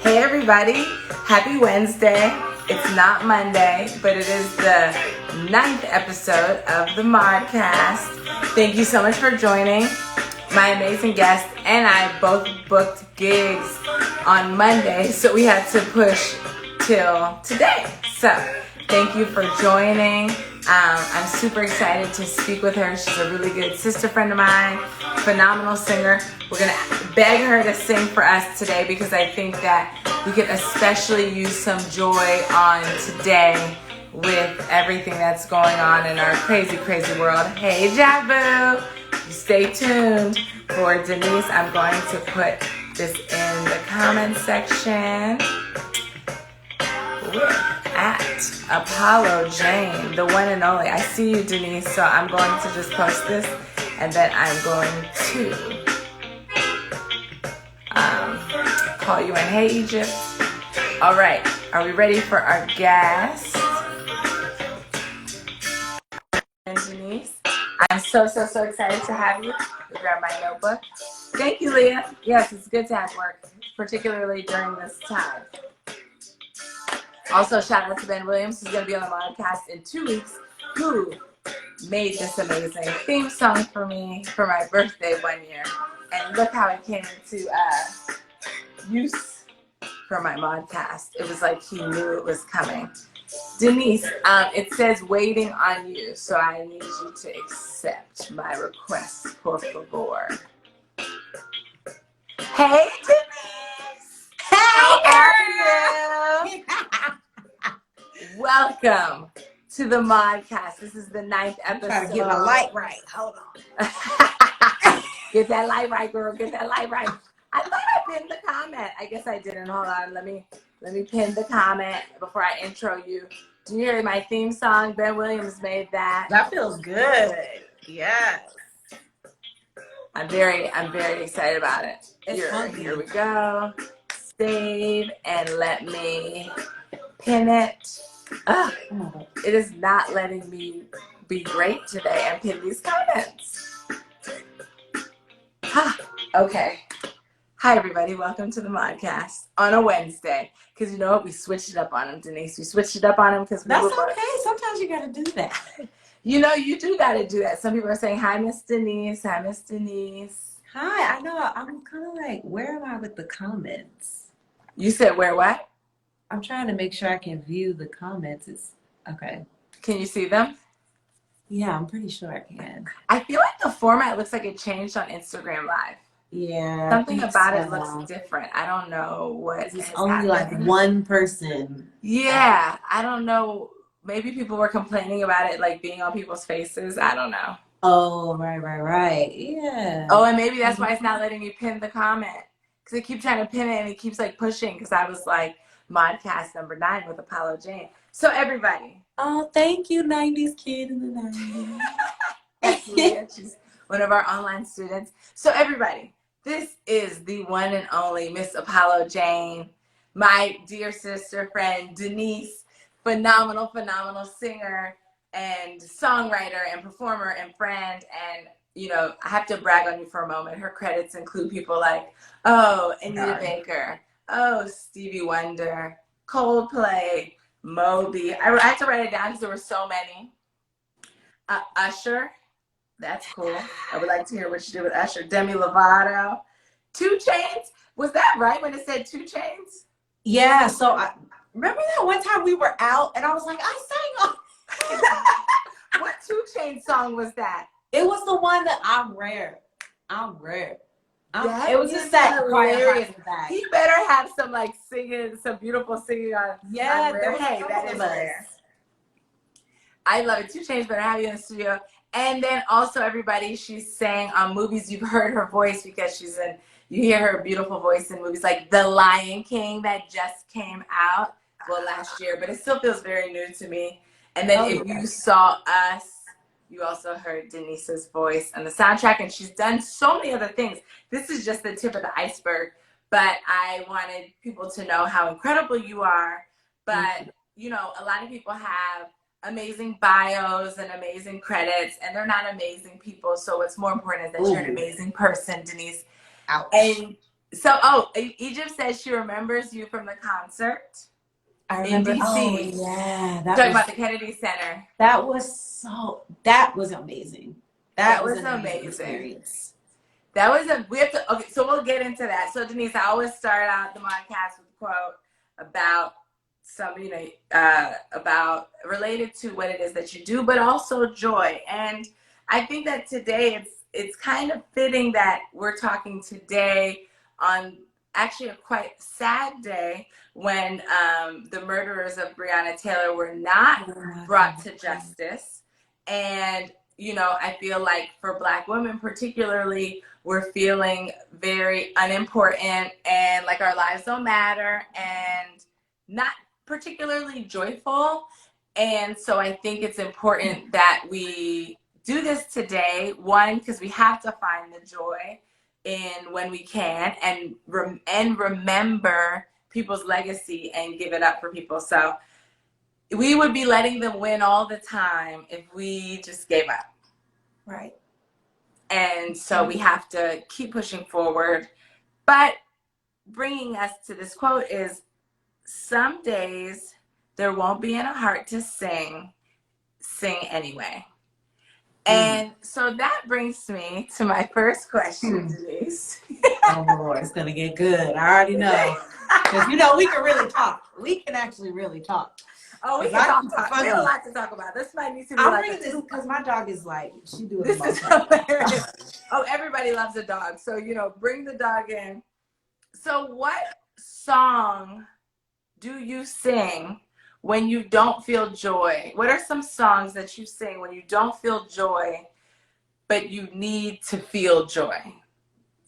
Hey everybody, happy Wednesday. It's not Monday, but it is the 9th episode of the MAUDCAST. Thank you so much for joining. My amazing guest and I both booked gigs on Monday, so we had to push till today. So thank you for joining. I'm super excited to speak with her. She's a really good sister friend of mine, phenomenal singer. We're going to beg her to sing for us today because I think that we could especially use some joy on today with everything that's going on in our crazy, crazy world. Hey, Jabu! Stay tuned for Denise. I'm going to put this in the comment section. At Apollo Jane, the one and only. I see you, Denise, so I'm going to just post this and then I'm going to call you in. Hey, Egypt. All right, are we ready for our guest? And Denise, I'm so excited to have you. Let me grab my notebook. Thank you, Leah. Yes, it's good to have work, particularly during this time. Also, shout out to Ben Williams, who's going to be on the podcast in 2 weeks, who made this amazing theme song for me for my birthday one year. And look how it came into use for my podcast. It was like he knew it was coming. Denise, it says waiting on you, so I need you to accept my request, por favor. Hey, Denise! How are you? Welcome to the MAUDCAST. This is the 9th episode. Trying to get my light right. Hold on. Get that light right, girl. Get that light right. I thought I pinned the comment. I guess I didn't. Hold on. Let me pin the comment before I intro you. Do you hear my theme song? Ben Williams made that. That feels good. Yes. I'm very excited about it. Here we go. Save and let me pin it. It is not letting me be great today and pin these comments. Okay. Hi, everybody. Welcome to the MAUDCAST on a Wednesday. Because you know what? We switched it up on him, Denise. We switched it up on him because that's okay. Sometimes you got to do that. You know, you do got to do that. Some people are saying, hi, Miss Denise. Hi, Miss Denise. Hi. I know. I'm kind of like, where am I with the comments? You said where what? I'm trying to make sure I can view the comments. It's okay. Can you see them? Yeah, I'm pretty sure I can. I feel like the format looks like it changed on Instagram Live. Yeah. Something about it looks different. I don't know what. It's only like one person. Yeah. I don't know. Maybe people were complaining about it like being on people's faces. I don't know. Oh, right. Yeah. Oh, and maybe that's why it's not letting me pin the comment. Because I keep trying to pin it and it keeps like pushing because I was like, MAUDCAST number 9 with Apollo Jane. So everybody. Oh, thank you, 90s kid in the 90s. That's Leah. She's one of our online students. So everybody, this is the one and only Miss Apollo Jane, my dear sister friend Denise, phenomenal singer and songwriter and performer and friend. And you know, I have to brag on you for a moment. Her credits include people like, Anita Baker. Stevie Wonder, Coldplay, Moby. I had to write it down because there were so many. Usher, that's cool. I would like to hear what you did with Usher. Demi Lovato, 2 Chainz. Was that right when it said 2 Chainz? Yeah. So I remember that one time we were out and I was like, I sang on. What 2 Chainz song was that? It was the one that I'm rare. That it was just that hilarious. He better have some like singing, some beautiful singing on. Yeah, hey, that is rare. I love it. 2 Chainz better have you in the studio. And then also everybody, she's sang on movies. You've heard her voice because you hear her beautiful voice in movies like The Lion King that just came out last year, but it still feels very new to me. And then if you saw Us, you also heard Denise's voice on the soundtrack, and she's done so many other things. This is just the tip of the iceberg, but I wanted people to know how incredible you are. But, you know, a lot of people have amazing bios and amazing credits, and they're not amazing people. So what's more important is that you're an amazing person, Denise. Ouch. And So, Egypt says she remembers you from the concert I in remember. Oh DC. yeah, Talking about the Kennedy Center. that was amazing. That That was was an amazing amazing. experience. That was we have to, okay, so we'll get into that. So Denise, I always start out the podcast with a quote about something, about related to what it is that you do, but also joy. And I think that today it's kind of fitting that we're talking today on actually a quite sad day when the murderers of Breonna Taylor were not brought to justice. And I feel like for Black women particularly, we're feeling very unimportant and like our lives don't matter and not particularly joyful. And so I think it's important that we do this today. One, because we have to find the joy in when we can, and remember people's legacy and give it up for people. So we would be letting them win all the time if we just gave up. Right. And so we have to keep pushing forward. But bringing us to this quote is, some days there won't be in a heart to sing anyway. And so that brings me to my first question, Denise. Oh Lord, it's gonna get good. I already know. Because we can really talk. We can actually really talk. Oh, we can talk. We have a lot to talk about. This might need to be I'm reading this because my dog is like, she doing this is hilarious. Oh, everybody loves a dog. So, bring the dog in. So what song do you sing when you don't feel joy? What are some songs that you sing when you don't feel joy, but you need to feel joy?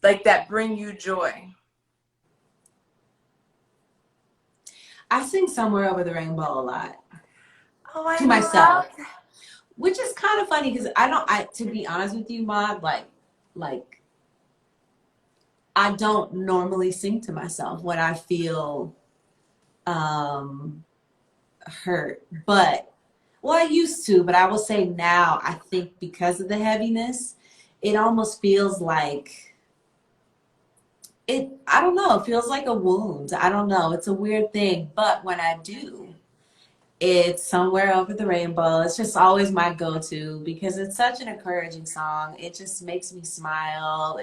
Like that bring you joy? I sing Somewhere Over the Rainbow a lot. Oh, I to myself. love. Which is kind of funny because to be honest with you, Maud, like I don't normally sing to myself when I feel hurt. But, well, I used to, but I will say now, I think because of the heaviness, it almost feels like I don't know, it feels like a wound. I don't know. It's a weird thing. But when I do, it's Somewhere Over the Rainbow. It's just always my go-to because it's such an encouraging song. It just makes me smile.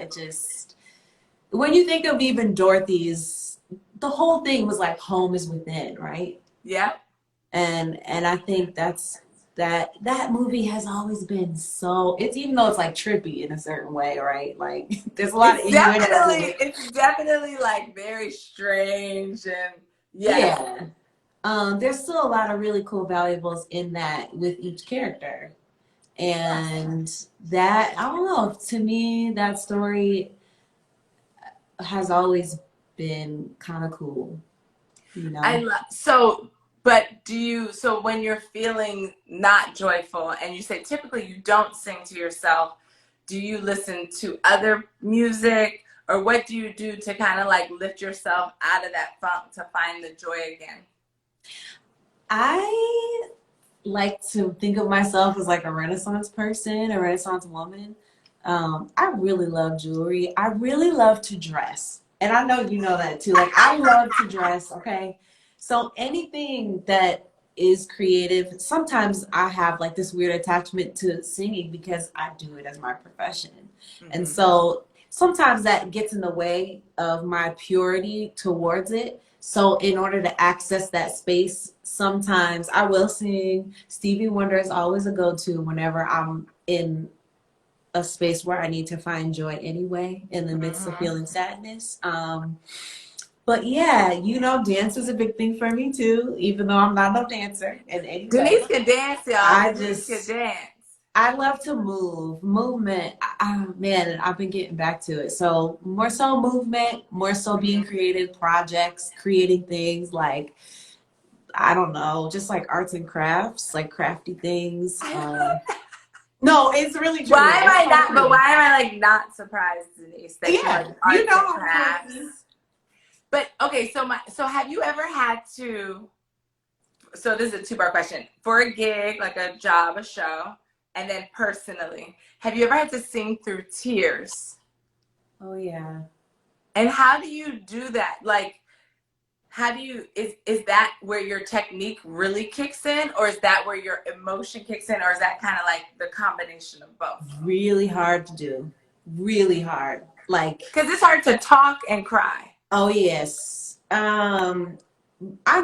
When you think of even Dorothy's, the whole thing was like home is within, right? Yeah. And I think that movie has always been it's even though it's like trippy in a certain way, right? Like there's a lot of innuendo. It's definitely like very strange and yeah. There's still a lot of really cool valuables in that with each character. And that, I don't know, to me, that story has always been kind of cool, but so when you're feeling not joyful and you say typically you don't sing to yourself, do you listen to other music, or what do you do to kind of like lift yourself out of that funk to find the joy again? I like to think of myself as like a Renaissance person, a Renaissance woman. I really love jewelry. I really love to dress. And I know you know that too. Like, I love to dress, okay? So anything that is creative, sometimes I have like this weird attachment to singing because I do it as my profession. Mm-hmm. And so sometimes that gets in the way of my purity towards it. So in order to access that space, sometimes I will sing. Stevie Wonder is always a go-to whenever I'm in a space where I need to find joy anyway, in the midst of feeling sadness. But yeah, dance is a big thing for me too, even though I'm not no dancer in any way. Denise can dance, y'all. Denise can dance. I love to move. Movement, man, I've been getting back to it. So more so movement, more so being creative, projects, creating things like, I don't know, just like arts and crafts, like crafty things. No, it's really true. Why am I like not surprised, Denise, that you like arts and crafts? But okay, so have you ever had to, so this is a two-part question, for a gig, like a job, a show, and then personally, have you ever had to sing through tears? Oh yeah. And how do you do that? Like, how do you, is that where your technique really kicks in, or is that where your emotion kicks in, or is that kind of like the combination of both? Really hard to do. Really hard. Like, Because it's hard to talk and cry. oh yes. I'm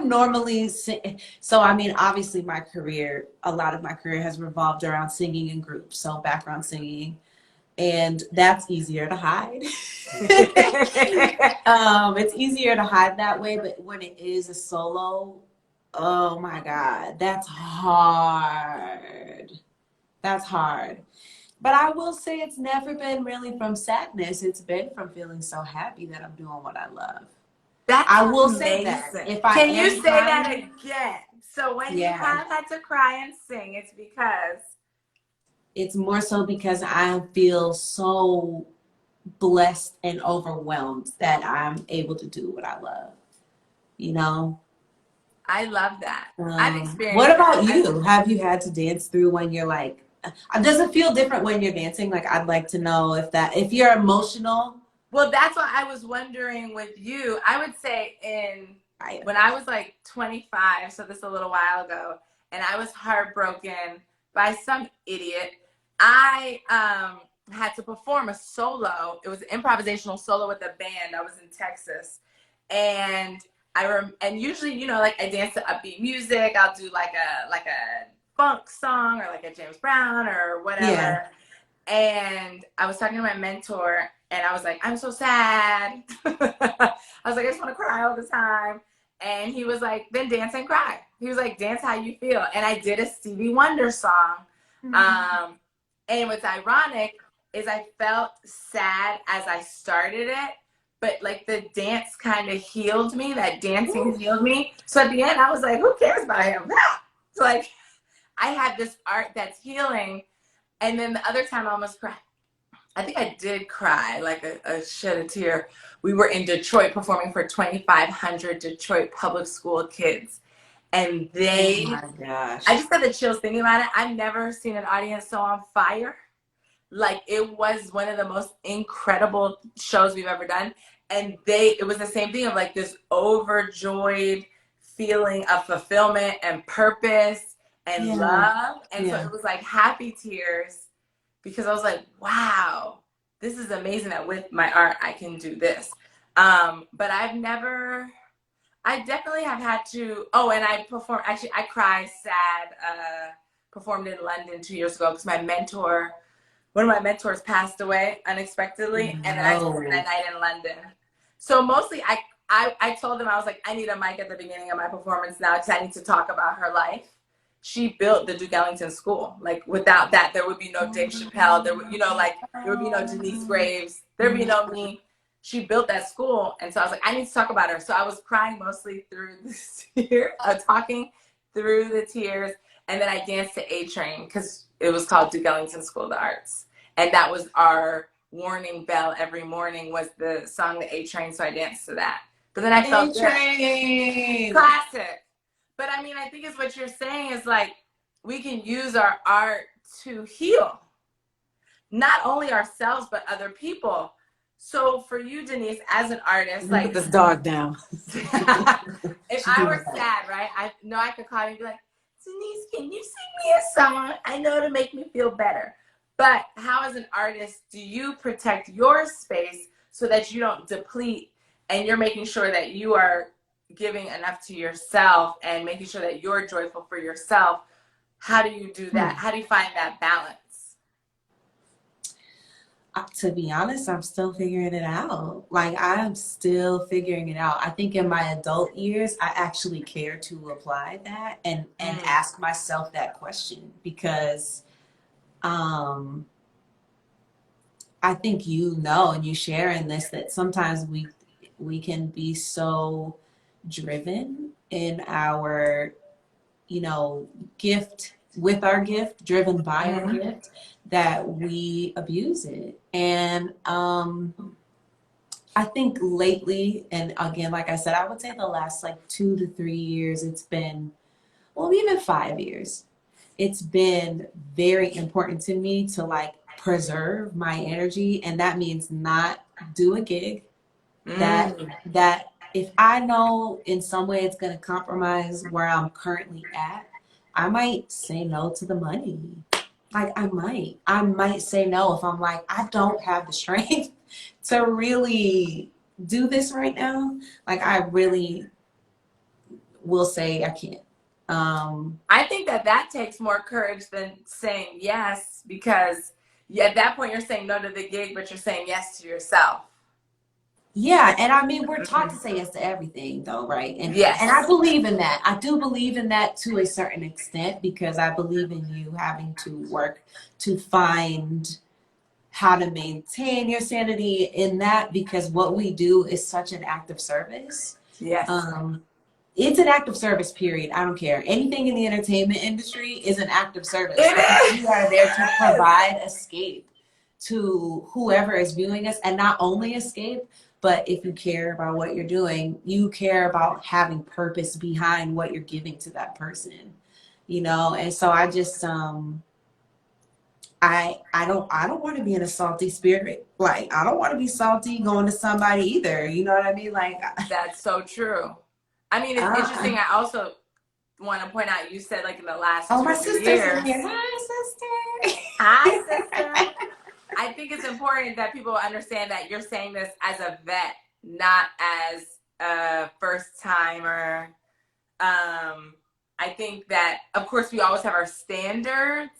normally so I mean obviously my career, a lot of my career has revolved around singing in groups, so background singing, and that's easier to hide. It's easier to hide that way, but when it is a solo, oh my God, that's hard. That's hard. But I will say it's never been really from sadness. It's been from feeling so happy that I'm doing what I love. That's I will say that amazing. if I Can you am say that crying, again? So when you yeah, have had to cry and sing, it's because it's more so because I feel so blessed and overwhelmed that I'm able to do what I love, you know? I love that. I've What experienced that. about you? Have you had to dance through when you're like, does it feel different when you're dancing? Like, I'd like to know if you're emotional. Well, that's what I was wondering with you. I would say when I was like 25, so this is a little while ago, and I was heartbroken by some idiot. I had to perform a solo. It was an improvisational solo with a band. I was in Texas, and and usually, like I dance to upbeat music. I'll do like a funk song or like a James Brown or Yeah. whatever. And I was talking to my mentor, and I was like, I'm so sad. I was like, I just want to cry all the time. And he was like, then dance and cry. He was like, dance how you feel. And I did a Stevie Wonder song. And what's ironic is I felt sad as I started it, but like the dance kind of healed me. That dancing healed me. So at the end, I was like, who cares about him? So like, I had this art that's healing. And then the other time I almost cried. I think I did cry, like shed a tear. We were in Detroit performing for 2,500 Detroit public school kids. And Oh my gosh. I just got the chills thinking about it. I've never seen an audience so on fire. Like, it was one of the most incredible shows we've ever done. And it was the same thing of like this overjoyed feeling of fulfillment and purpose and love. And so it was like happy tears, because I was like, wow, this is amazing that with my art I can do this. But I definitely have had to, and I performed, actually I cry sad, performed in London 2 years ago because one of my mentors passed away unexpectedly, and then I spent a night in London. So mostly I told them, I was like, I need a mic at the beginning of my performance now because I need to talk about her life. She built the Duke Ellington School. Like, without that, there would be no Dave Chappelle. There would, there would be no Denise Graves. There'd be no me. She built that school. And so I was like, I need to talk about her. So I was crying mostly through the tears, talking through the tears. And then I danced to A Train because it was called Duke Ellington School of the Arts. And that was our warning bell every morning, was the song, The A Train. So I danced to that. But then I felt A-Train. Classic. But I mean, I think is what you're saying is like, we can use our art to heal not only ourselves, but other people. So for you, Denise, as an artist, like, put this dog down. if I were sad, right, I know I could call you and be like, Denise, can you sing me a song? I know to make me feel better. But how, as an artist, do you protect your space so that you don't deplete, and you're making sure that you are giving enough to yourself and making sure that you're joyful for yourself? How do you do that? How do you find that balance? To be honest, I'm still figuring it out. Like, I'm still figuring it out. I think in my adult years, I actually care to apply that and ask myself that question, because I think and you share in this, that sometimes we can be so driven in our gift, with our gift, driven by our gift, that we abuse it. And I think lately, and again, like I said, I would say the last like 2 to 3 years, it's been, well, even 5 years, it's been very important to me to like preserve my energy. And that means not do a gig, that Mm. that if I know in some way it's going to compromise where I'm currently at, I might say no to the money. Like I might say no if I'm like, I don't have the strength to really do this right now. Like I really will say I can't. I think that takes more courage than saying yes, because at that point you're saying no to the gig, but you're saying yes to yourself. Yeah, and I mean we're taught to say yes to everything though, right? And I Yes. believe in that. I do believe in that to a certain extent because I believe in you having to work to find how to maintain your sanity in that because what we do is such an act of service. Yes. Um, it's an act of service, period. I don't care. Anything in the entertainment industry is an act of service because It we are there to provide escape to whoever is viewing us, and not only escape, but if you care about what you're doing, you care about having purpose behind what you're giving to that person, you know? And so I just, I don't want to be in a salty spirit. Like I don't want to be salty going to somebody either. You know what I mean? Like That's so true. I mean, it's uh, interesting. I also want to point out, you said like in the last oh, two my or three sister's in years. here. Hi, sister. Hi, sister. I think it's important that people understand that you're saying this as a vet, not as a first timer. I think that, of course, we always have our standards,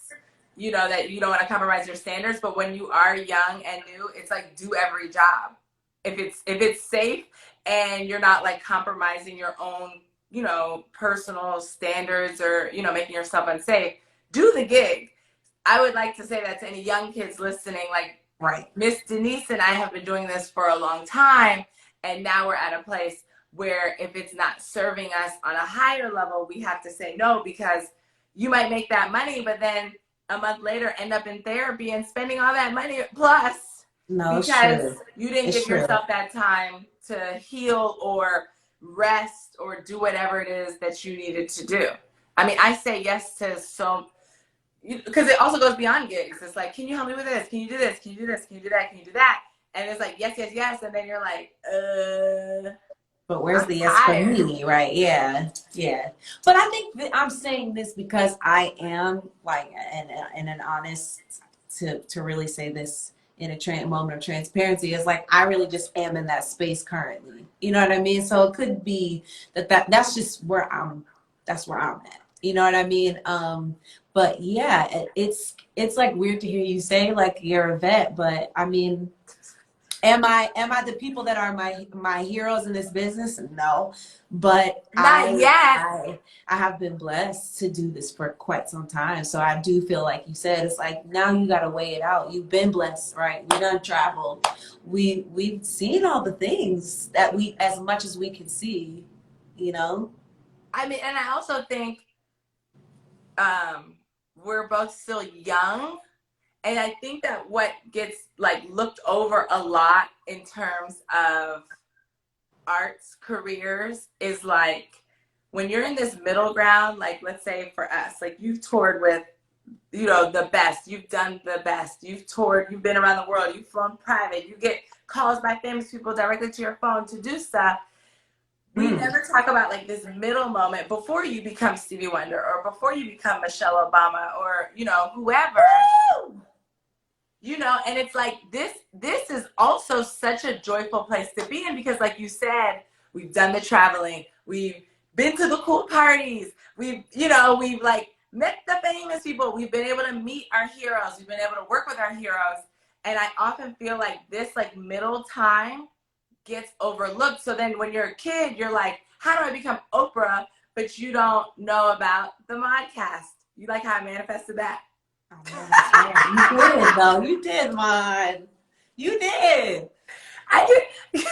you know, that you don't want to compromise your standards. But when you are young and new, it's like do every job. If it's safe and you're not like compromising your own, you know, personal standards or, you know, making yourself unsafe, do the gig. I would like to say that to any young kids listening, like Right. Miss Denise and I have been doing this for a long time, and now we're at a place where if it's not serving us on a higher level, we have to say no, because you might make that money, but then a month later end up in therapy and spending all that money plus No, it's because true. you didn't It's give true. yourself that time to heal or rest or do whatever it is that you needed to do. I mean, I say yes to so, because it also goes beyond gigs. It's like, can you help me with this? Can you do this? Can you do this? Can you do that? Can you do that? And it's like, yes, yes, yes. And then you're like, But where's I'm the yes for tired. me, right? Yeah, yeah. But I think that I'm saying this because I am like, and an honest to really say this in a moment of transparency is like I really just am in that space currently. You know what I mean? So it could be that's just where that's where I'm at. You know what I mean? But yeah, it's like weird to hear you say like you're a vet, but I mean, am I the people that are my heroes in this business? No, but Not yet. I have been blessed to do this for quite some time. So I do feel like you said it's like now you got to weigh it out. You've been blessed, right? We done traveled. We've seen all the things that we as much as we can see, you know. I mean, and I also think we're both still young. And I think that what gets like looked over a lot in terms of arts careers is like when you're in this middle ground, like let's say for us, like you've toured with, you know, the best, you've done the best, you've toured, you've been around the world, you've flown private, you get calls by famous people directly to your phone to do stuff. We Mm. never talk about like this middle moment before you become Stevie Wonder or before you become Michelle Obama or, you know, whoever. Woo! You know, and it's like this is also such a joyful place to be in because like you said, we've done the traveling, we've been to the cool parties, we've, you know, we've like met the famous people, we've been able to meet our heroes, we've been able to work with our heroes. And I often feel like this like middle time gets overlooked. So then when you're a kid, you're like, how do I become Oprah? But you don't know about the MAUDCAST. You like how I manifested that? You did, though. You did, man. You did. I did.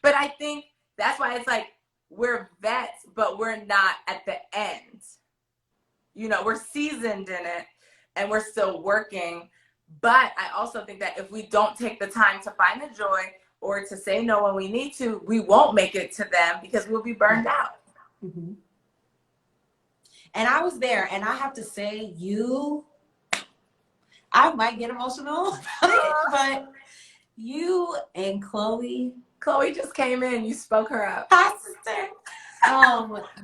But I think that's why it's like we're vets, but we're not at the end. You know, we're seasoned in it and we're still working. But I also think that if we don't take the time to find the joy or to say no when we need to, we won't make it to them because we'll be burned out. Mm-hmm. And I was there, and I have to say, I might get emotional, but you and Chloe Chloe just came in. You spoke her up. Hi, sister.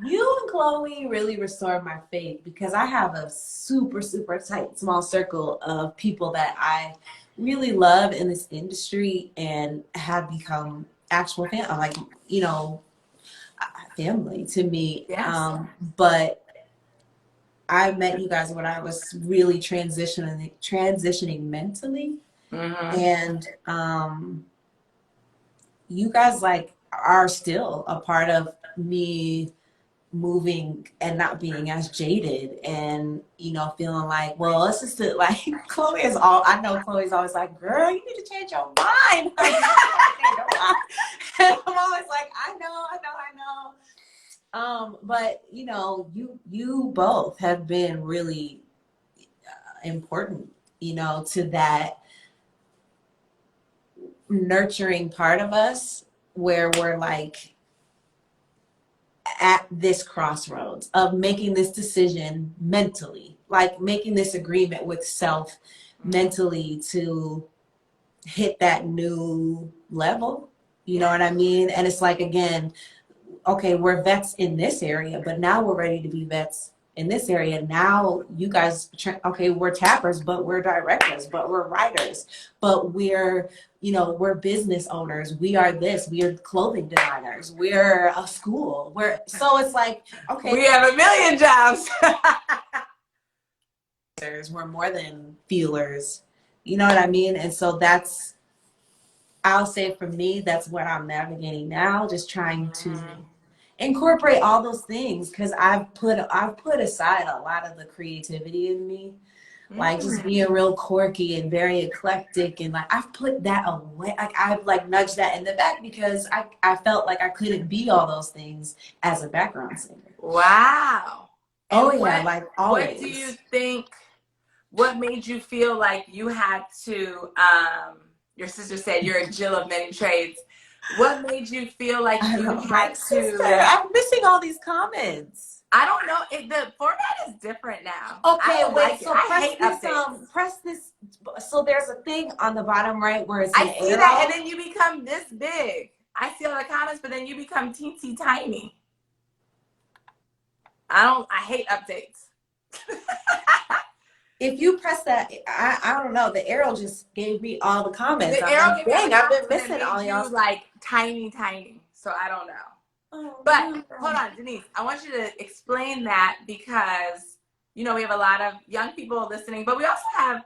You and Chloe really restored my faith because I have a super, super tight, small circle of people that I really love in this industry and have become actual like, family to me. Yes. But I met you guys when I was really transitioning mentally, Mm-hmm. and you guys like are still a part of me moving and not being as jaded and feeling like, well, let's just do, like Chloe is all I know. Chloe's always like, girl, you need to change your mind. Like, you gotta change your mind. And I'm always like, I know. But you both have been really important, to that nurturing part of us where we're like at this crossroads of making this decision mentally, like making this agreement with self mentally to hit that new level. You know what I mean? And it's like, again, okay, we're vets in this area, but now we're ready to be vets in this area. Now you guys, okay, we're tappers, but we're directors, but we're writers, but we're business owners. We are this, we are clothing designers. We're a school. So it's like, okay. We have a million jobs. We're more than feelers. You know what I mean? And so I'll say for me, that's what I'm navigating now, just trying to incorporate all those things because I've put aside a lot of the creativity in me, like just being real quirky and very eclectic, and like I've put that away. Like I've like nudged that in the back because I felt like I couldn't be all those things as a background singer. Wow. And like always. What do you think? What made you feel like you had to? Your sister said you're a Jill of many trades. What made you feel like you had to? Sister, I'm missing all these comments. I don't know. The format is different now. Okay, wait. Like so press this. So there's a thing on the bottom right where it's I see arrow. That, and then you become this big. I see all the comments, but then you become teensy tiny. I hate updates. If you press that, I don't know. The arrow just gave me all the comments. The arrow gave me I've been missing all y'all. Like tiny. So I don't know. Oh, but hold on, Denise. I want you to explain that because we have a lot of young people listening, but we also have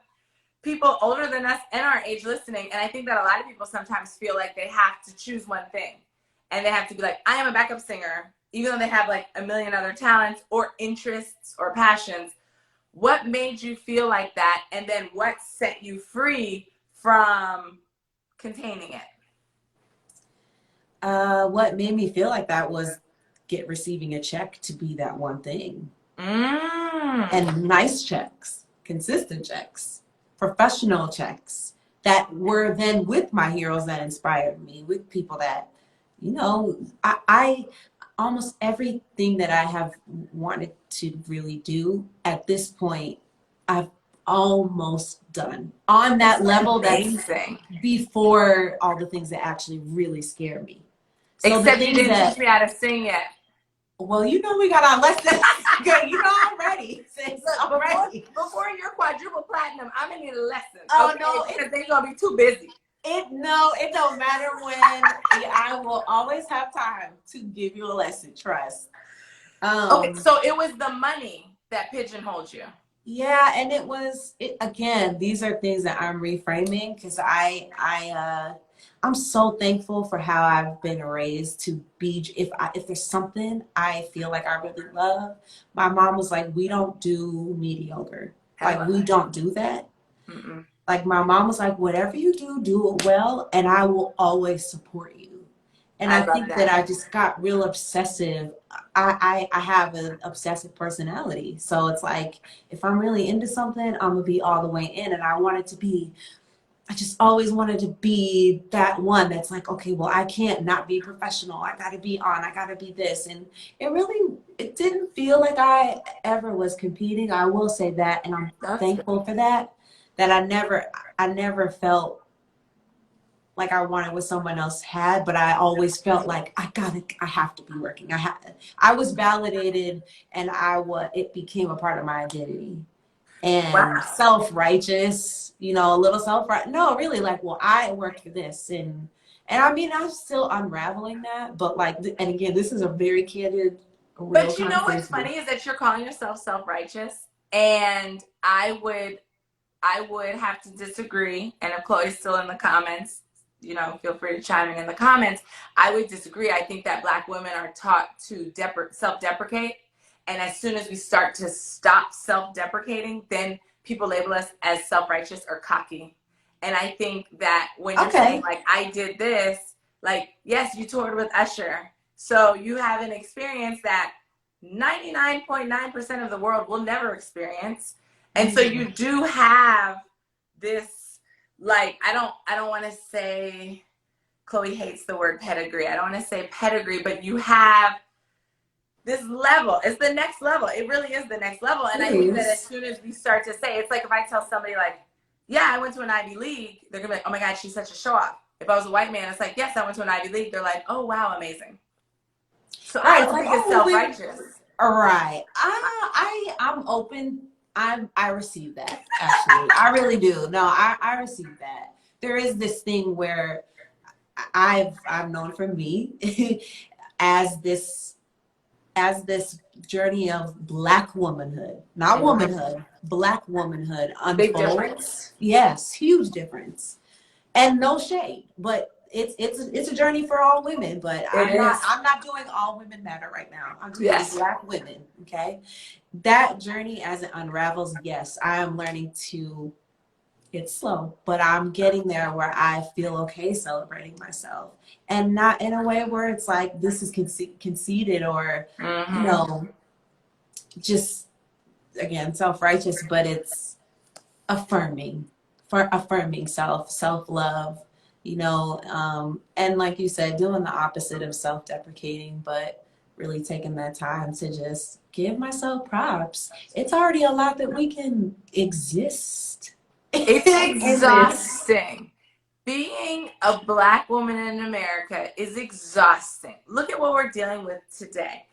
people older than us and our age listening. And I think that a lot of people sometimes feel like they have to choose one thing, and they have to be like, I am a backup singer, even though they have like a million other talents or interests or passions. What made you feel like that? And then what set you free from containing it? What made me feel like that was receiving a check to be that one thing. And nice checks, consistent checks, professional checks that were then with my heroes that inspired me, with people that, I almost everything that I have wanted to really do at this point, I've almost done on that level. Amazing. That's before all the things that actually really scare me. So except you didn't teach me how to sing yet. Well, we got our lessons. Good, I'm ready. I'm ready. Before you're quadruple platinum, I'm gonna need a lesson. Oh no, because they're gonna be too busy. It don't matter when. I will always have time to give you a lesson. Trust. Okay, so it was the money that pigeonholed you. Yeah, and again, these are things that I'm reframing because I'm so thankful for how I've been raised to be. If there's something I feel like I really love, my mom was like, we don't do mediocre. Like we don't do that. Mm-mm. Like my mom was like, whatever you do, do it well, and I will always support you. And I think that I just got real obsessive. I have an obsessive personality. So it's like, if I'm really into something, I'm gonna be all the way in. And I just always wanted to be that one that's like, okay, well, I can't not be professional. I gotta be on, I gotta be this. And it didn't feel like I ever was competing. I will say that, and I'm thankful for that I never felt like I wanted what someone else had, but I always felt like I have to be working. I was validated, and it became a part of my identity. And Wow. self-righteous, a little self-right. No, really, like, well, I worked for this, and I mean, I'm still unraveling that, but like, and again, this is a very candid, real But you know what's conversation. funny is that you're calling yourself self-righteous, and I would have to disagree. And if Chloe's still in the comments, feel free to chime in the comments. I would disagree. I think that Black women are taught to self-deprecate. And as soon as we start to stop self-deprecating, then people label us as self-righteous or cocky. And I think that when you're saying, Okay. like, I did this, like, yes, you toured with Usher. So you have an experience that 99.9% of the world will never experience. And so you do have this, like, I don't want to say, Chloe hates the word pedigree. I don't want to say pedigree, but you have this level. It's the next level. It really is the next level. And I think that as soon as we start to say, it's like if I tell somebody, like, yeah, I went to an Ivy League, they're gonna be like, oh my God, she's such a show off. If I was a white man, it's like, yes, I went to an Ivy League. They're like, oh wow, amazing. So I Right. It's don't like, think it's oh, self-righteous. all right. I'm open. I receive that, actually. I really do. No, I receive that. There is this thing where I've known for me as this journey of Black womanhood, not womanhood, Black womanhood Big unfolds. difference. Yes, huge difference. And no shade, but it's a journey for all women. But It is. I'm not doing all women matter right now. I'm doing Yes. Black women. Okay, that journey as it unravels. Yes, I am learning to. It's slow, but I'm getting there where I feel okay celebrating myself, and not in a way where it's like this is conceited or, just again self-righteous, but it's affirming for affirming self-love, and like you said, doing the opposite of self-deprecating, but really taking that time to just give myself props. It's already a lot that we can exist. It's in this. exhausting. Being a Black woman in America is exhausting. Look at what we're dealing with today.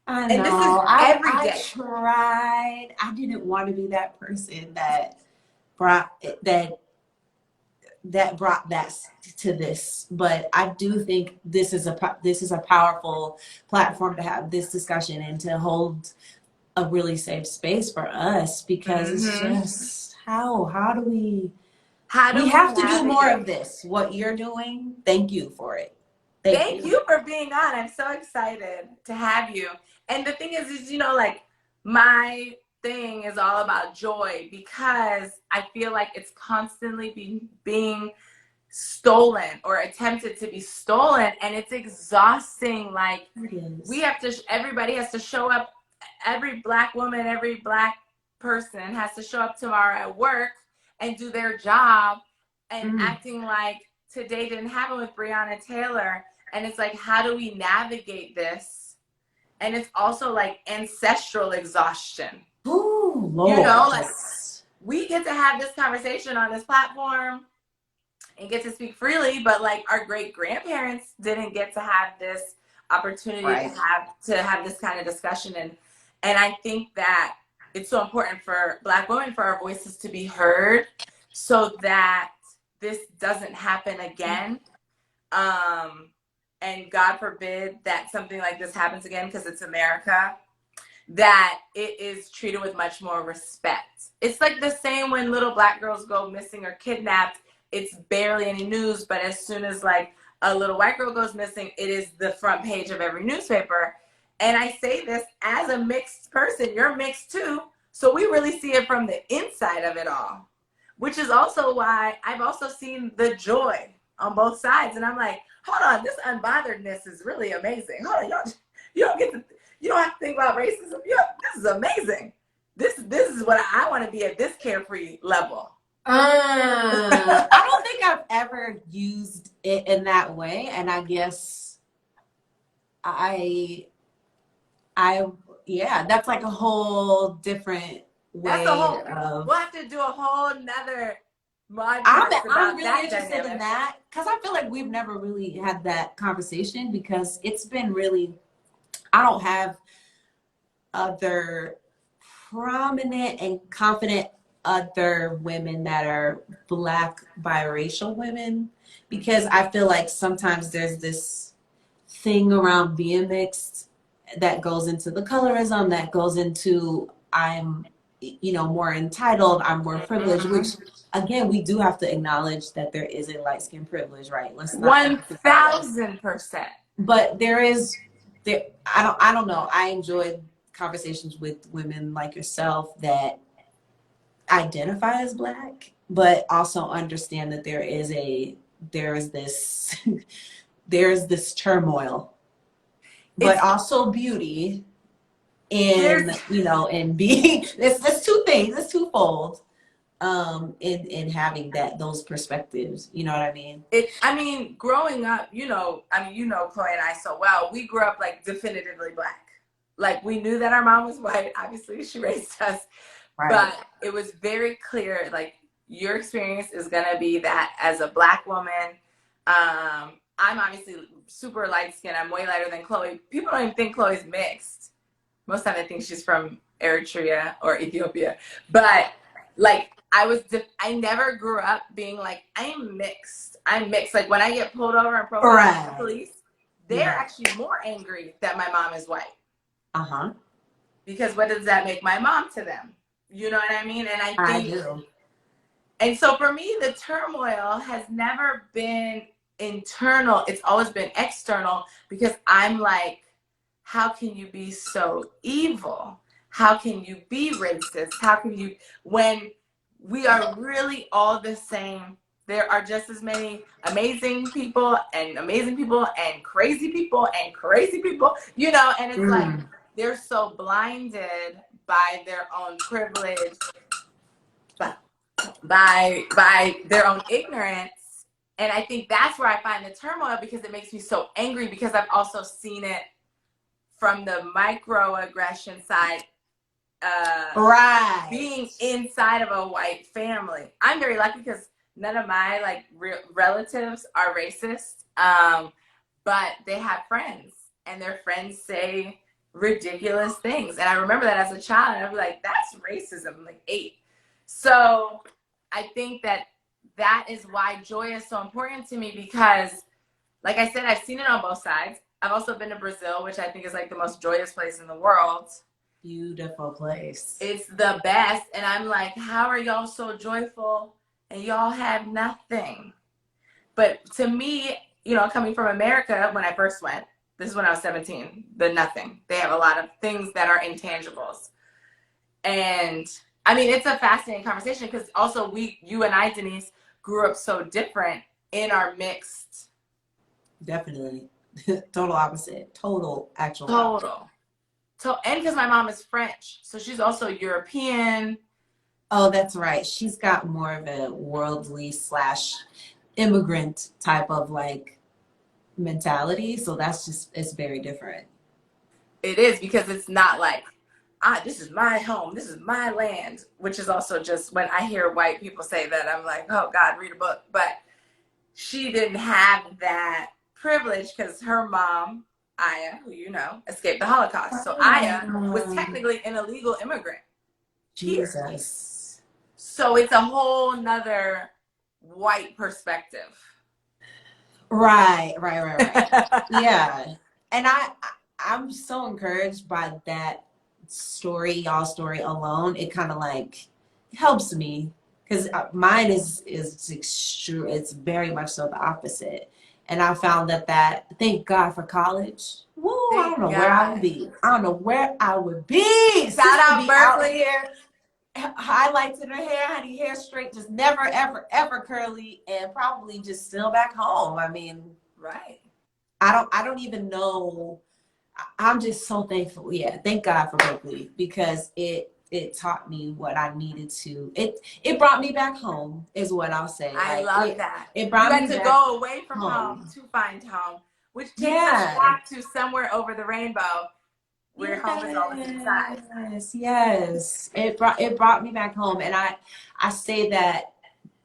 I And this is know. every I day. tried. I didn't want to be that person that brought brought that to this, but I do think this is a powerful platform to have this discussion and to hold a really safe space for us, because it's just how do we have to do more of this. What you're doing, thank you for it. Thank you for being on. I'm so excited to have you. And the thing is, like, my thing is all about joy, because I feel like it's constantly being stolen or attempted to be stolen, and it's exhausting. Like, we have to, everybody has to show up, every Black woman, every Black person has to show up tomorrow at work and do their job, and acting like today didn't happen with Breonna Taylor. And it's like, how do we navigate this? And it's also like ancestral exhaustion. Ooh, Lord. Like, we get to have this conversation on this platform and get to speak freely, but like our great grandparents didn't get to have this opportunity to have this kind of discussion. And I think that it's so important for Black women, for our voices to be heard, so that this doesn't happen again. And God forbid that something like this happens again, because it's America, that it is treated with much more respect. It's like the same when little Black girls go missing or kidnapped. It's barely any news, but as soon as like a little white girl goes missing, it is the front page of every newspaper. And I say this as a mixed person. You're mixed too. So we really see it from the inside of it all, which is also why I've also seen the joy on both sides. And I'm like, hold on, this unbotheredness is really amazing. Hold on, you don't have to think about racism. This is amazing. This is what I want to be at, this carefree level. I don't think I've ever used it in that way, and I guess that's like a whole different way We'll have to do a whole nother Modcast I'm about really that interested in dynamic. that because I feel like we've never really had that conversation because it's been really, I don't have other prominent and confident other women that are Black biracial women because I feel like sometimes there's this thing around being mixed that goes into the colorism, that goes into I'm, more entitled, I'm more privileged, which again, we do have to acknowledge that there is a light skin privilege, right? Let's not ever think that way. 1000%. But there, I don't know. I enjoyed conversations with women like yourself that identify as Black, but also understand that there is this there's this turmoil, but It's also beauty in, there's in being it's two things, it's twofold, in having those perspectives. You know what I mean? I mean, growing up, Chloe and I so well. We grew up like definitively Black. Like we knew that our mom was white. Obviously, she raised us, Right. but it was very clear. Like your experience is gonna be that as a Black woman. I'm obviously super light skinned. I'm way lighter than Chloe. People don't even think Chloe's mixed. Most of the time, I think she's from Eritrea or Ethiopia. But like, I never grew up being like, I'm mixed. I'm mixed. Like when I get pulled over and profiled by the Right. police, they're Yeah. actually more angry that my mom is white. Uh-huh. Because what does that make my mom to them? You know what I mean? And I I think, do. and so for me, the turmoil has never been internal. It's always been external because I'm like, how can you be so evil? How can you be racist? How can you, when we are really all the same? There are just as many amazing people and crazy people and crazy people, and it's like Mm. they're so blinded by their own privilege, by their own ignorance. And I think that's where I find the turmoil because it makes me so angry because I've also seen it from the microaggression side, Right. being inside of a white family. I'm very lucky because none of my like relatives are racist, but they have friends, and their friends say ridiculous things. And I remember that as a child, and I'd be like, "That's racism." I'm like 8. So I think that is why joy is so important to me because, like I said, I've seen it on both sides. I've also been to Brazil, which I think is like the most joyous place in the world. Beautiful place. It's the best. And I'm like, how are y'all so joyful and y'all have nothing? But to me, coming from America, when I first went, this is when I was 17, the nothing. They have a lot of things that are intangibles. And I mean, it's a fascinating conversation because also you and I, Denise, grew up so different in our mixed. Definitely. Total opposite. Total actual opposite. Total. So, and because my mom is French, so she's also European. Oh, that's right. She's got more of a worldly slash immigrant type of like mentality. So it's very different. It is because it's not like, this is my home, this is my land, which is also just when I hear white people say that, I'm like, oh God, read a book. But she didn't have that privilege because her mom, Aya, who escaped the Holocaust. So Aya was technically an illegal immigrant here. Jesus. So it's a whole nother white perspective. Right. Yeah. And I'm so encouraged by that story, y'all story alone. It kind of like helps me because mine is extreme. It's very much so the opposite. And I found that thank God for college. Woo, I don't know where I would be. I don't know where I would be. Shout out Berkeley. Out here, highlights in her hair, honey, hair straight, just never, ever, ever curly, and probably just still back home. I mean, right. I don't even know. I'm just so thankful. Yeah, thank God for Berkeley because it taught me what I needed to. It brought me back home is what I'll say. I love that. It brought you me had to back go away from home to find home, which takes us back to somewhere over the rainbow where home is always inside. Yes. It brought me back home, and I say that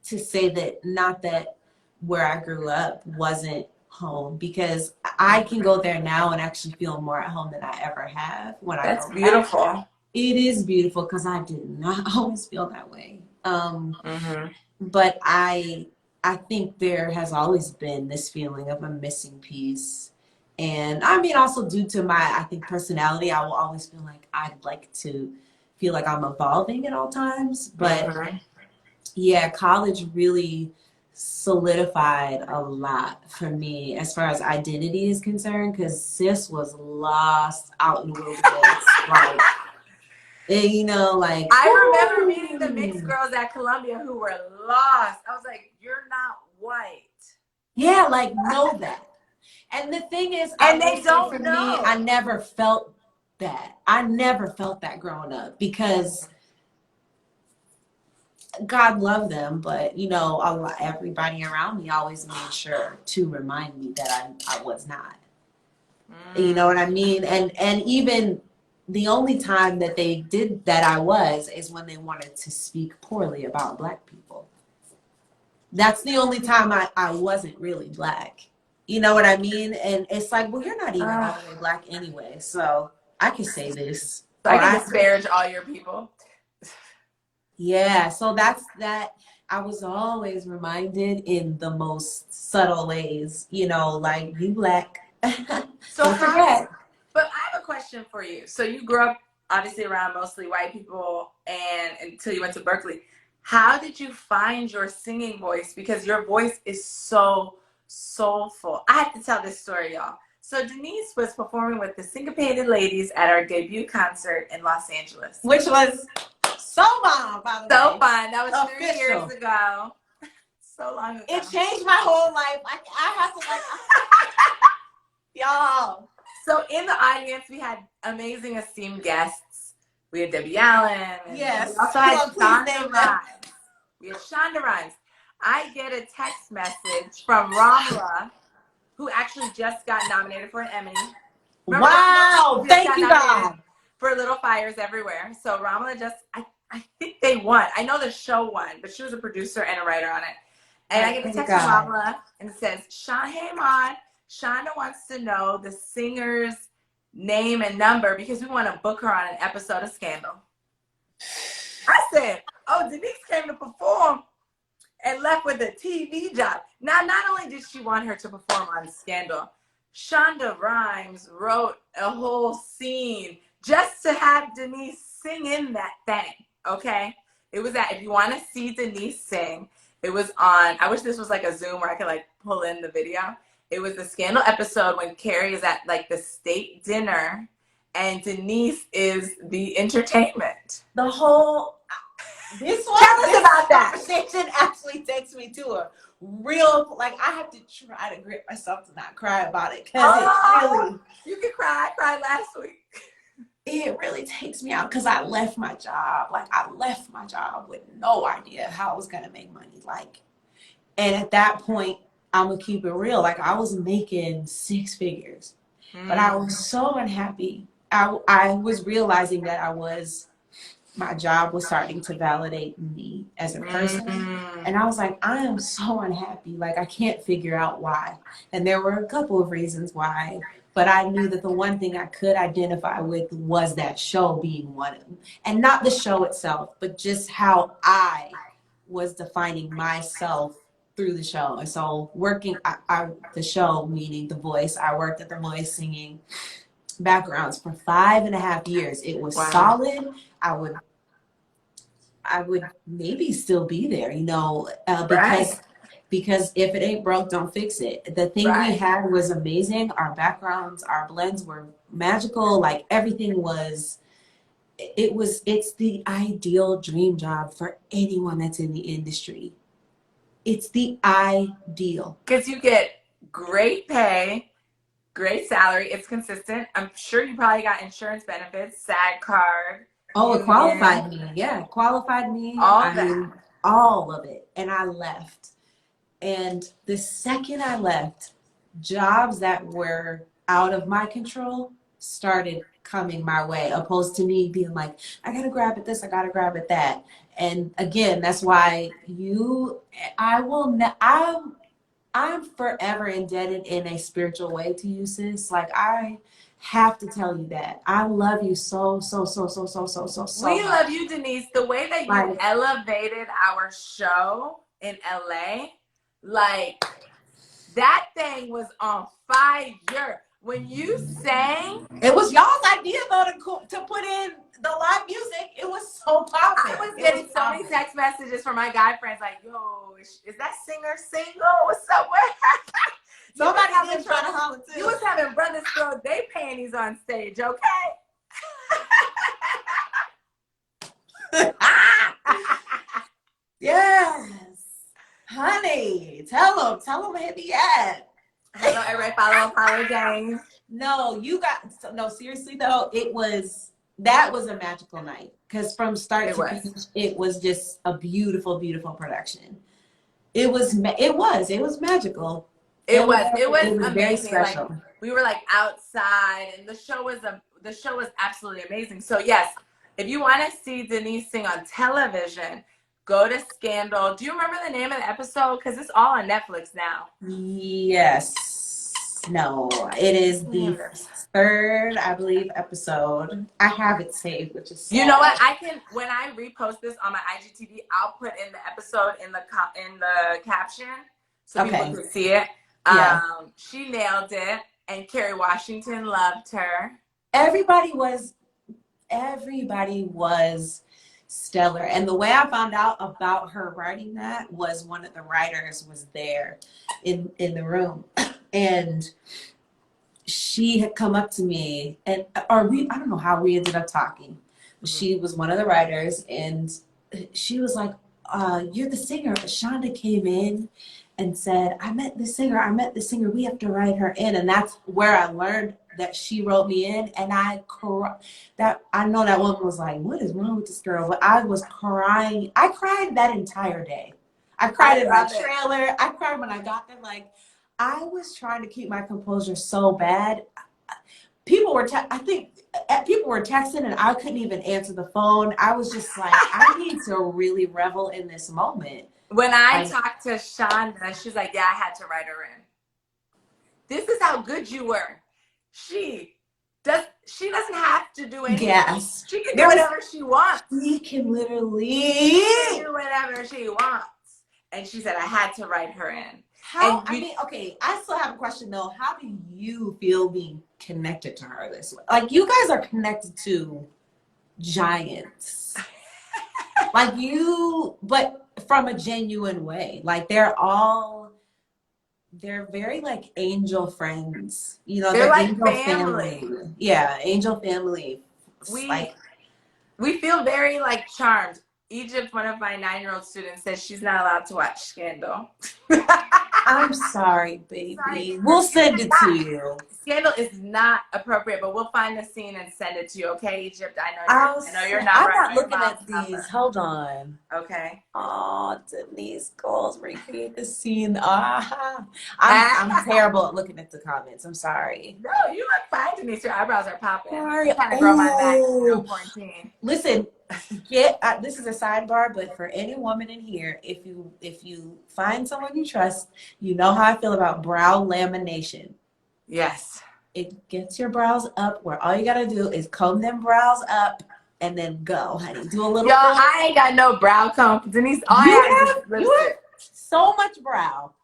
to say that not that where I grew up wasn't home, because I can go there now and actually feel more at home than I ever have when I That's go back. beautiful. It is beautiful because I did not always feel that way. Mm-hmm. But I think there has always been this feeling of a missing piece. And I mean, also due to my, I think, personality, I will always feel like I'd like to feel like I'm evolving at all times. But Mm-hmm. yeah, college really solidified a lot for me as far as identity is concerned, because sis was lost out in the wilderness. Like, and, you know, like, I remember meeting the mixed woo! girls at Columbia who were lost. I was like, you're not white. Yeah, like, know that. And the thing is, I And will they say for don't me, I know. never felt that. I never felt that growing up because God loved them, but you know, everybody around me always made sure to remind me that I was not. You know what I mean? And even the only time that they did that I was is when they wanted to speak poorly about Black people. That's the only time I wasn't really Black. You know what I mean? And it's like, well, you're not even all the way Black anyway, so I can say this. So I Or can disparage all your people. yeah, so that's that. I was always reminded in the most subtle ways, you know, like, you Black. So Don't how did, forget. but I have a question for you. So you grew up obviously around mostly white people and until you went to Berkeley. How did you find your singing voice? Because your voice is so soulful. I have to tell this story, y'all. So Denise was performing with the Syncopated Ladies at our debut concert in Los Angeles. Which was so bomb, by the So way. fun. That was Official. 3 years ago. So long ago. It changed my whole life. I have to like, y'all. So in the audience, we had amazing esteemed guests. We had Debbie Allen. And Yes. we also had Please Shonda name them. Rhimes. We had Shonda Rhimes. I get a text message from Ramla, who actually just got nominated for an Emmy. Remember Wow. Ramla? Thank you, God. For Little Fires Everywhere. So Ramla I think they won. I know the show won, but she was a producer and a writer on it. And I get a text from Ramla and it says, hey, Maud, Shonda wants to know the singer's name and number because we want to book her on an episode of Scandal. I said, oh, Denise came to perform and left with a TV job. Now, not only did she want her to perform on Scandal, Shonda Rhimes wrote a whole scene just to have Denise sing in that thing, okay? It was that, if you want to see Denise sing, it was on, I wish this was like a Zoom where I could like pull in the video. It was the Scandal episode when Carrie is at like the state dinner and Denise is the entertainment. The whole, Tell us about that. Conversation actually takes me to a real, like, I have to try to grip myself to not cry about it, because it really, you can cry. I cried last week. It really takes me out because I left my job. Like, I left my job with no idea how I was going to make money. Like, and at that point, I'm going to keep it real. Like, I was making 6 figures, but I was so unhappy. I was realizing that my job was starting to validate me as a person. And I was like, I am so unhappy. Like, I can't figure out why. And there were a couple of reasons why. But I knew that the one thing I could identify with was that show being one of them. And not the show itself, but just how I was defining myself through the show. And so working, the show, meaning The Voice, I worked at The Voice singing backgrounds for 5.5 years. It was solid. I would maybe still be there, you know, because if it ain't broke, don't fix it. The thing we had was amazing. Our backgrounds, our blends were magical. Like, everything was, it's the ideal dream job for anyone that's in the industry. It's the ideal. Because you get great pay, great salary. It's consistent. I'm sure you probably got insurance benefits, SAG card. Oh, it qualified me. Yeah, it qualified me. All of it. And I left. And the second I left, jobs that were out of my control started coming my way, opposed to me being like, I gotta grab at this, I gotta grab at that. And again, that's why I'm forever indebted in a spiritual way to you, sis. Like, I have to tell you that I love you so We much. love you, Denise. The way that you Like, elevated our show in LA, like that thing was on fire. When you sang, it was y'all's idea though to put in the live music. It was so popping. I was getting so many text messages from my guy friends like, yo, is that singer single? What's up with her? Somebody did try to holler too. You was having brothers throw their panties on stage, okay? Yes. Honey, tell them hit me at. Hello, everybody, follow Apollo Gang. No, seriously though, that was a magical night. Because from start to finish, it was just a beautiful, beautiful production. It was magical. It was amazing. Very special. Like, we were like outside, and the show was absolutely amazing. So yes, if you want to see Denise sing on television, go to Scandal. Do you remember the name of the episode? Because it's all on Netflix now. Yes. No, it is the third, I believe, episode. I have it saved, which is sad. You know what? When I repost this on my IGTV, I'll put in the episode in the caption so people can see it. Yeah. She nailed it, and Kerry Washington loved her. Everybody was stellar. And the way I found out about her writing that was one of the writers was there in the room. And she had come up to me I don't know how we ended up talking. She was one of the writers, and she was like, you're the singer. Shonda came in and said, I met the singer. We have to write her in. And that's where I learned that she wrote me in. And I know that woman was like, what is wrong with this girl? But I was crying. I cried that entire day. I cried in my trailer. I cried when I got there. Like, I was trying to keep my composure so bad. People were texting, and I couldn't even answer the phone. I was just like, I need to really revel in this moment. When I talked to Shonda, she's like, yeah, I had to write her in. This is how good you were. She doesn't have to do anything. Yes. She can do whatever she wants. She can literally do whatever she wants. And she said, I had to write her in. I still have a question though. How do you feel being connected to her this way? Like, you guys are connected to giants. But from a genuine way. Like, they're very like angel friends. You know, they're like angel family. Yeah, angel family. We feel very like charmed. Egypt, one of my 9-year-old students, says she's not allowed to watch Scandal. I'm sorry, baby. Sorry. We'll send it to you. Scandal is not appropriate, but we'll find the scene and send it to you, okay, Egypt? I know you're not. I'm not looking at these. Number. Hold on. Okay. Oh, Denise goals recreate the scene. I'm terrible at looking at the comments. I'm sorry. No, you look fine, Denise. Your eyebrows are popping. Sorry. I'm trying to grow my back. No quarantine. Listen. This is a sidebar, but for any woman in here, if you find someone you trust, you know how I feel about brow lamination. Yes. It gets your brows up where all you gotta do is comb them brows up and then go, honey. Do a little. Yo, I ain't got no brow comb. Denise, you have so much brow.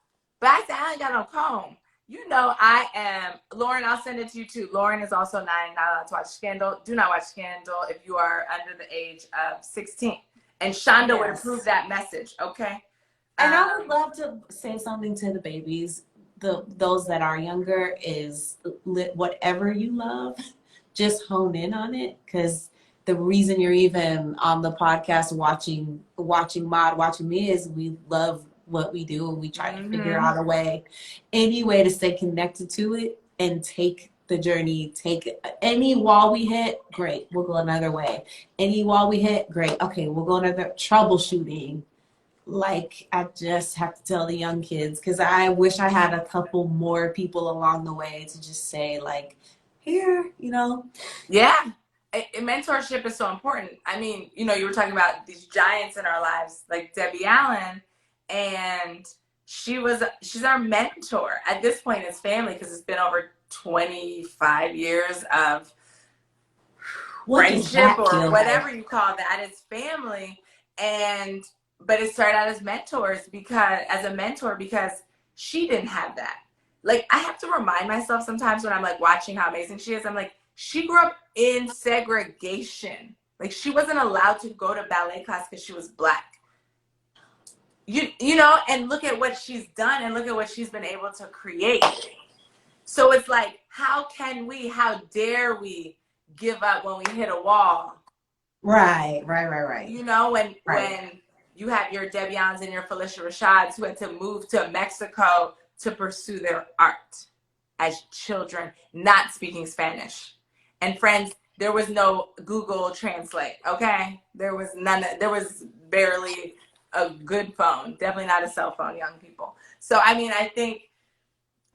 But I said I ain't got no comb. You know I am. Lauren, I'll send it to you too. Lauren is also 9, not allowed to watch Scandal. Do not watch Scandal if you are under the age of 16. And Shonda would approve that message, okay? And I would love to say something to the babies, those that are younger, is whatever you love, just hone in on it. Because the reason you're even on the podcast watching Maud, watching me, is we love what we do, and we try to figure out any way to stay connected to it and take the journey. Take any wall we hit, great, we'll go another way. Any wall we hit, great, okay, we'll go another. Troubleshooting, like, I just have to tell the young kids, because I wish I had a couple more people along the way to just say, like, here, you know. Yeah. Mentorship is so important. I mean, you know, you were talking about these giants in our lives, like Debbie Allen, and she's our mentor. At this point, it's family because it's been over 25 years of friendship or whatever you call that. It's family. And but it started out as mentors because she didn't have that. Like, I have to remind myself sometimes when I'm like watching how amazing she is, I'm like, she grew up in segregation. Like, she wasn't allowed to go to ballet class because she was Black. You know, and look at what she's done and look at what she's been able to create. So it's like, how dare we give up when we hit a wall? Right. You know, when you have your Debbie Allens and your Felicia Rashads who had to move to Mexico to pursue their art as children, not speaking Spanish. And friends, there was no Google Translate, okay? There was barely a good phone. Definitely not a cell phone, young people. So, I mean, I think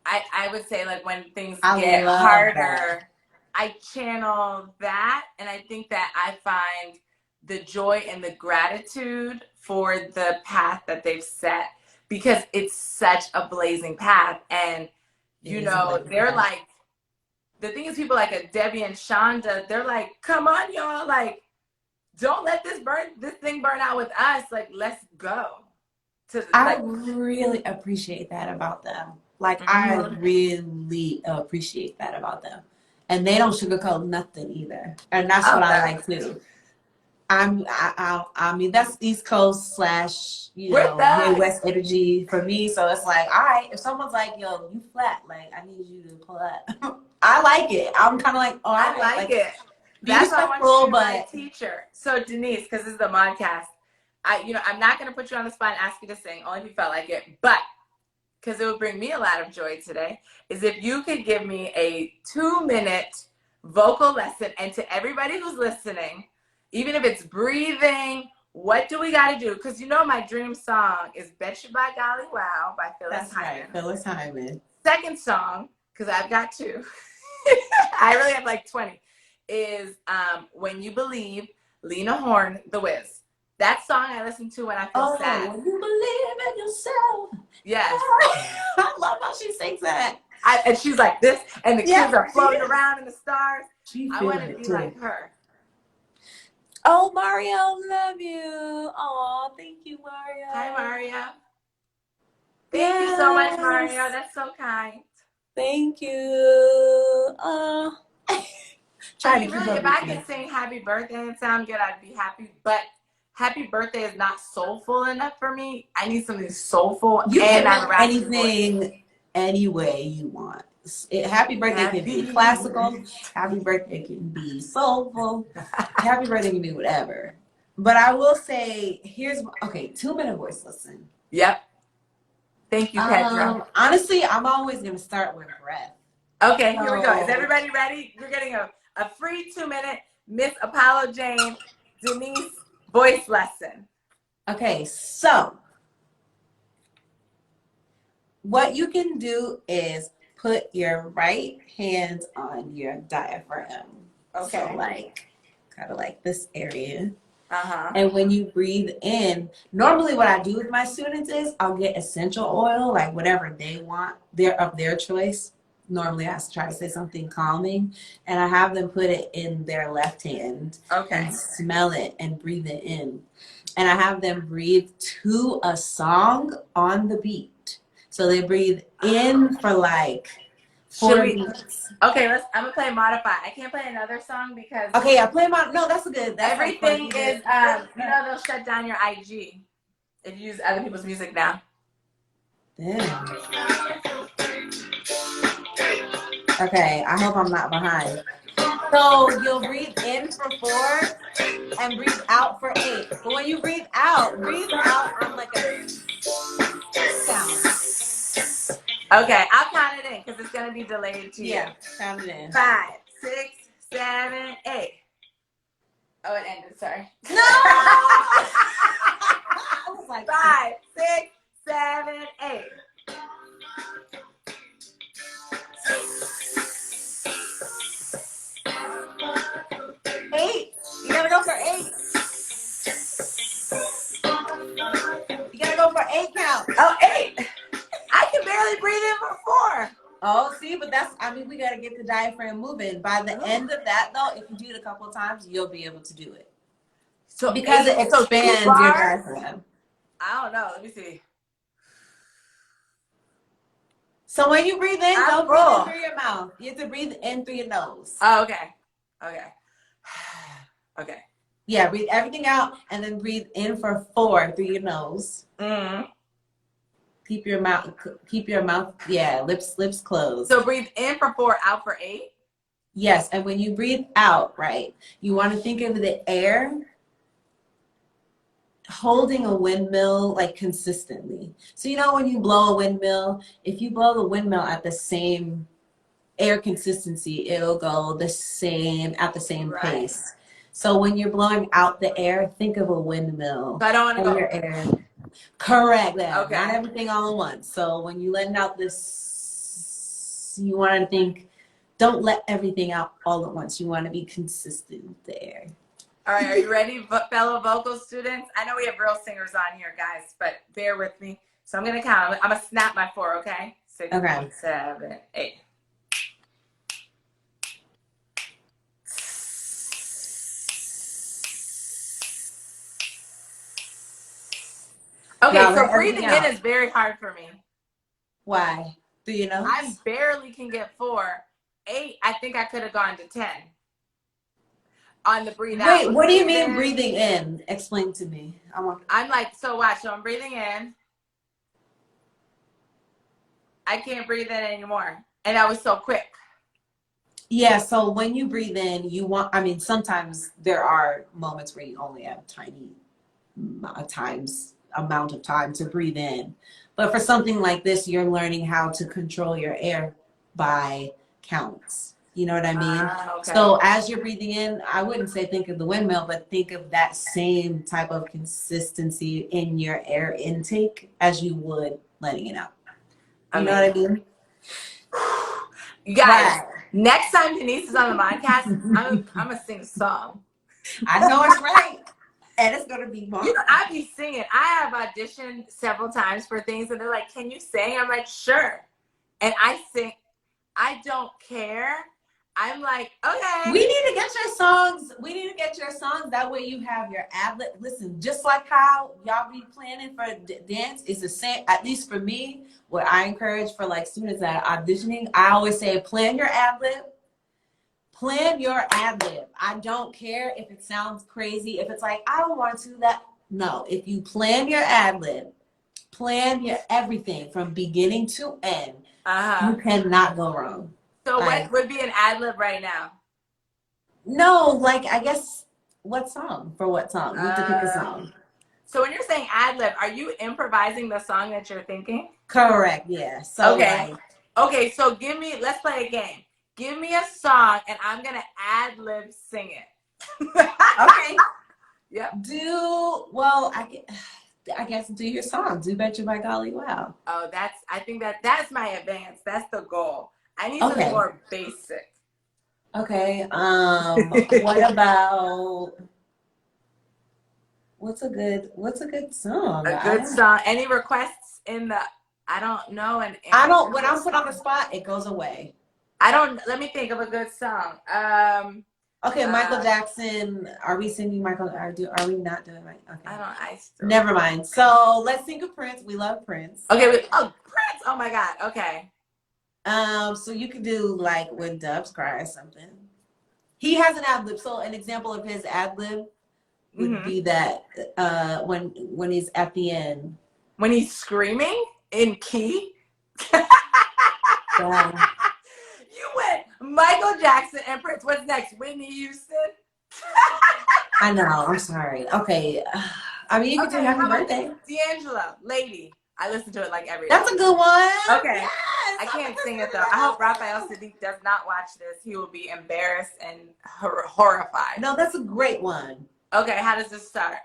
I would say, like, when things get harder, I channel that, and I think that I find the joy and the gratitude for the path that they've set, because it's such a blazing path. And, you know, they're like, the thing is, people like a Debbie and Shonda, they're like, come on, y'all, like, don't let this thing burn out with us. Like, let's go. I really appreciate that about them. Like, I really appreciate that about them. And they don't sugarcoat nothing either. And that's what I like too. I mean, that's East Coast / you know, Midwest energy for me. So it's like, all right, if someone's like, yo, you flat, like, I need you to pull up. I like it. I'm kind of like, oh, I like it. That's why I want you to be my teacher. So Denise, because this is the MAUDCAST, I'm not going to put you on the spot and ask you to sing, only if you felt like it. But because it would bring me a lot of joy today, is if you could give me a 2-minute vocal lesson. And to everybody who's listening, even if it's breathing, what do we got to do? Because, you know, my dream song is Bet You By Golly Wow by Phyllis Hyman. Right, Phyllis Hyman. Second song, because I've got 2. I really have like 20, is When You Believe, Lena Horne, The Wiz. That song I listen to when I feel sad. When you believe in yourself. Yes. I love how she sings that. And she's like this, and the kids are floating around in the stars. I want to be like her. Oh, Mario, love you. Oh, thank you, Mario. Hi, Mario. Thank you so much, Mario. That's so kind. Thank you. Really, if I could sing happy birthday and sound good, I'd be happy. But happy birthday is not soulful enough for me. I need something soulful. You can have anything any way you want. Happy birthday can be classical. Happy birthday can be soulful. Happy birthday can be whatever. But I will say, 2-minute voice lesson. Yep. Thank you, Petra. Honestly, I'm always going to start with breath. Okay, here we go. Is everybody ready? You're getting a free 2-minute Miss Apollo Jane Denise voice lesson. Okay, so what you can do is put your right hand on your diaphragm. Okay. So like, kind of like this area. And when you breathe in, normally what I do with my students is I'll get essential oil, like whatever they want, they're of their choice. Normally I try to say something calming, and I have them put it in their left hand and smell it and breathe it in. And I have them breathe to a song on the beat. So they breathe in for like 4 beats. Okay, I'm gonna play Modify. I can't play another song because play Modify. No, that's good. That's everything is they'll shut down your IG if you use other people's music now. Damn. Okay, I hope I'm not behind. So you'll breathe in for 4 and breathe out for 8. But when you breathe out on like a sound. Okay, I'll count it in because it's gonna be delayed to you. Yeah, count it in. 5, 6, 7, 8. Oh, it ended. Sorry. No. I was like 5, 6, 7, 8. Oh, see, but we got to get the diaphragm moving. By the end of that, though, if you do it a couple of times, you'll be able to do it. So because it so 2 expands your bars? diaphragm. I don't know. Let me see. So when you breathe in, I'm don't breathe in full. through your mouth. You have to breathe in through your nose. Oh, okay. Okay. Okay. Yeah, breathe everything out and then breathe in for 4 through your nose. Mm-hmm. Keep your mouth, yeah, lips closed. So breathe in for 4, out for 8? Yes, and when you breathe out, right, you want to think of the air holding a windmill like consistently. So you know when you blow a windmill, if you blow the windmill at the same air consistency, it'll go at the same pace. So when you're blowing out the air, think of a windmill. So I don't want to go. Your air. Correct that. Okay. Not everything all at once. So when you letting out this, you want to think, don't let everything out all at once. You want to be consistent there. All right, are you ready, fellow vocal students? I know we have real singers on here, guys, but bear with me. So I'm going to count. I'm going to snap my 4, okay? 6, Okay. 7, 8. Okay, Now so breathing in is very hard for me. Why? Do you know? I barely can get 4. 8, I think I could have gone to 10. On the breathe out. Wait, what do you mean breathing in? Explain to me. I'm like, so watch. So I'm breathing in. I can't breathe in anymore. And that was so quick. Yeah, so when you breathe in, sometimes there are moments where you only have tiny amount of time to breathe in. But for something like this, you're learning how to control your air by counts. You know what I mean? Okay. So as you're breathing in, I wouldn't say think of the windmill, but think of that same type of consistency in your air intake as you would letting it out. You know what I mean? You guys, next time Denise is on the MAUDCAST, I'm going to sing a song. I know it's right. And it's going to be fun. You know, I be singing. I have auditioned several times for things, and they're like, can you sing? I'm like, sure. And I sing. I don't care. I'm like, okay. We need to get your songs. That way you have your ad-lib. Listen, just like how y'all be planning for dance is the same. At least for me, what I encourage for like students that are auditioning, I always say plan your ad-lib. Plan your ad-lib. I don't care if it sounds crazy. If it's like, I don't want to that. No, if you plan your ad-lib, plan your everything from beginning to end, you cannot go wrong. So what would be an ad-lib right now? No, like, I guess, what song? For what song? You have to pick a song. So when you're saying ad-lib, are you improvising the song that you're thinking? Correct, yeah. So okay. Okay, so let's play a game. Give me a song, and I'm going to ad-lib sing it. Okay. Yep. I guess do your song. Do Bet You by Golly Wow. Oh, I think that's my advance. That's the goal. I need something more basic. Okay. What about what's a good song? A good song. Any requests in the I don't know. When I'm put on the spot, it goes away. Let me think of a good song. Okay, Michael Jackson. Are we singing Michael? Are we not doing Michael? Okay. Never mind. So let's think of Prince. We love Prince. Okay. Prince. Oh my God. Okay. So you could do like When Doves Cry or something. He has an ad lib. So an example of his ad lib would be that when he's at the end. When he's screaming in key. Yeah. You went Michael Jackson and Prince. What's next? Whitney Houston? I know. I'm sorry. Okay. I mean, you could do Happy Birthday. D'Angelo, Lady. I listen to it like every day. That's a good one. Okay. Yes, I can't sing it though. I hope Raphael Sadiq does not watch this. He will be embarrassed and horrified. No, that's a great one. Okay, how does this start?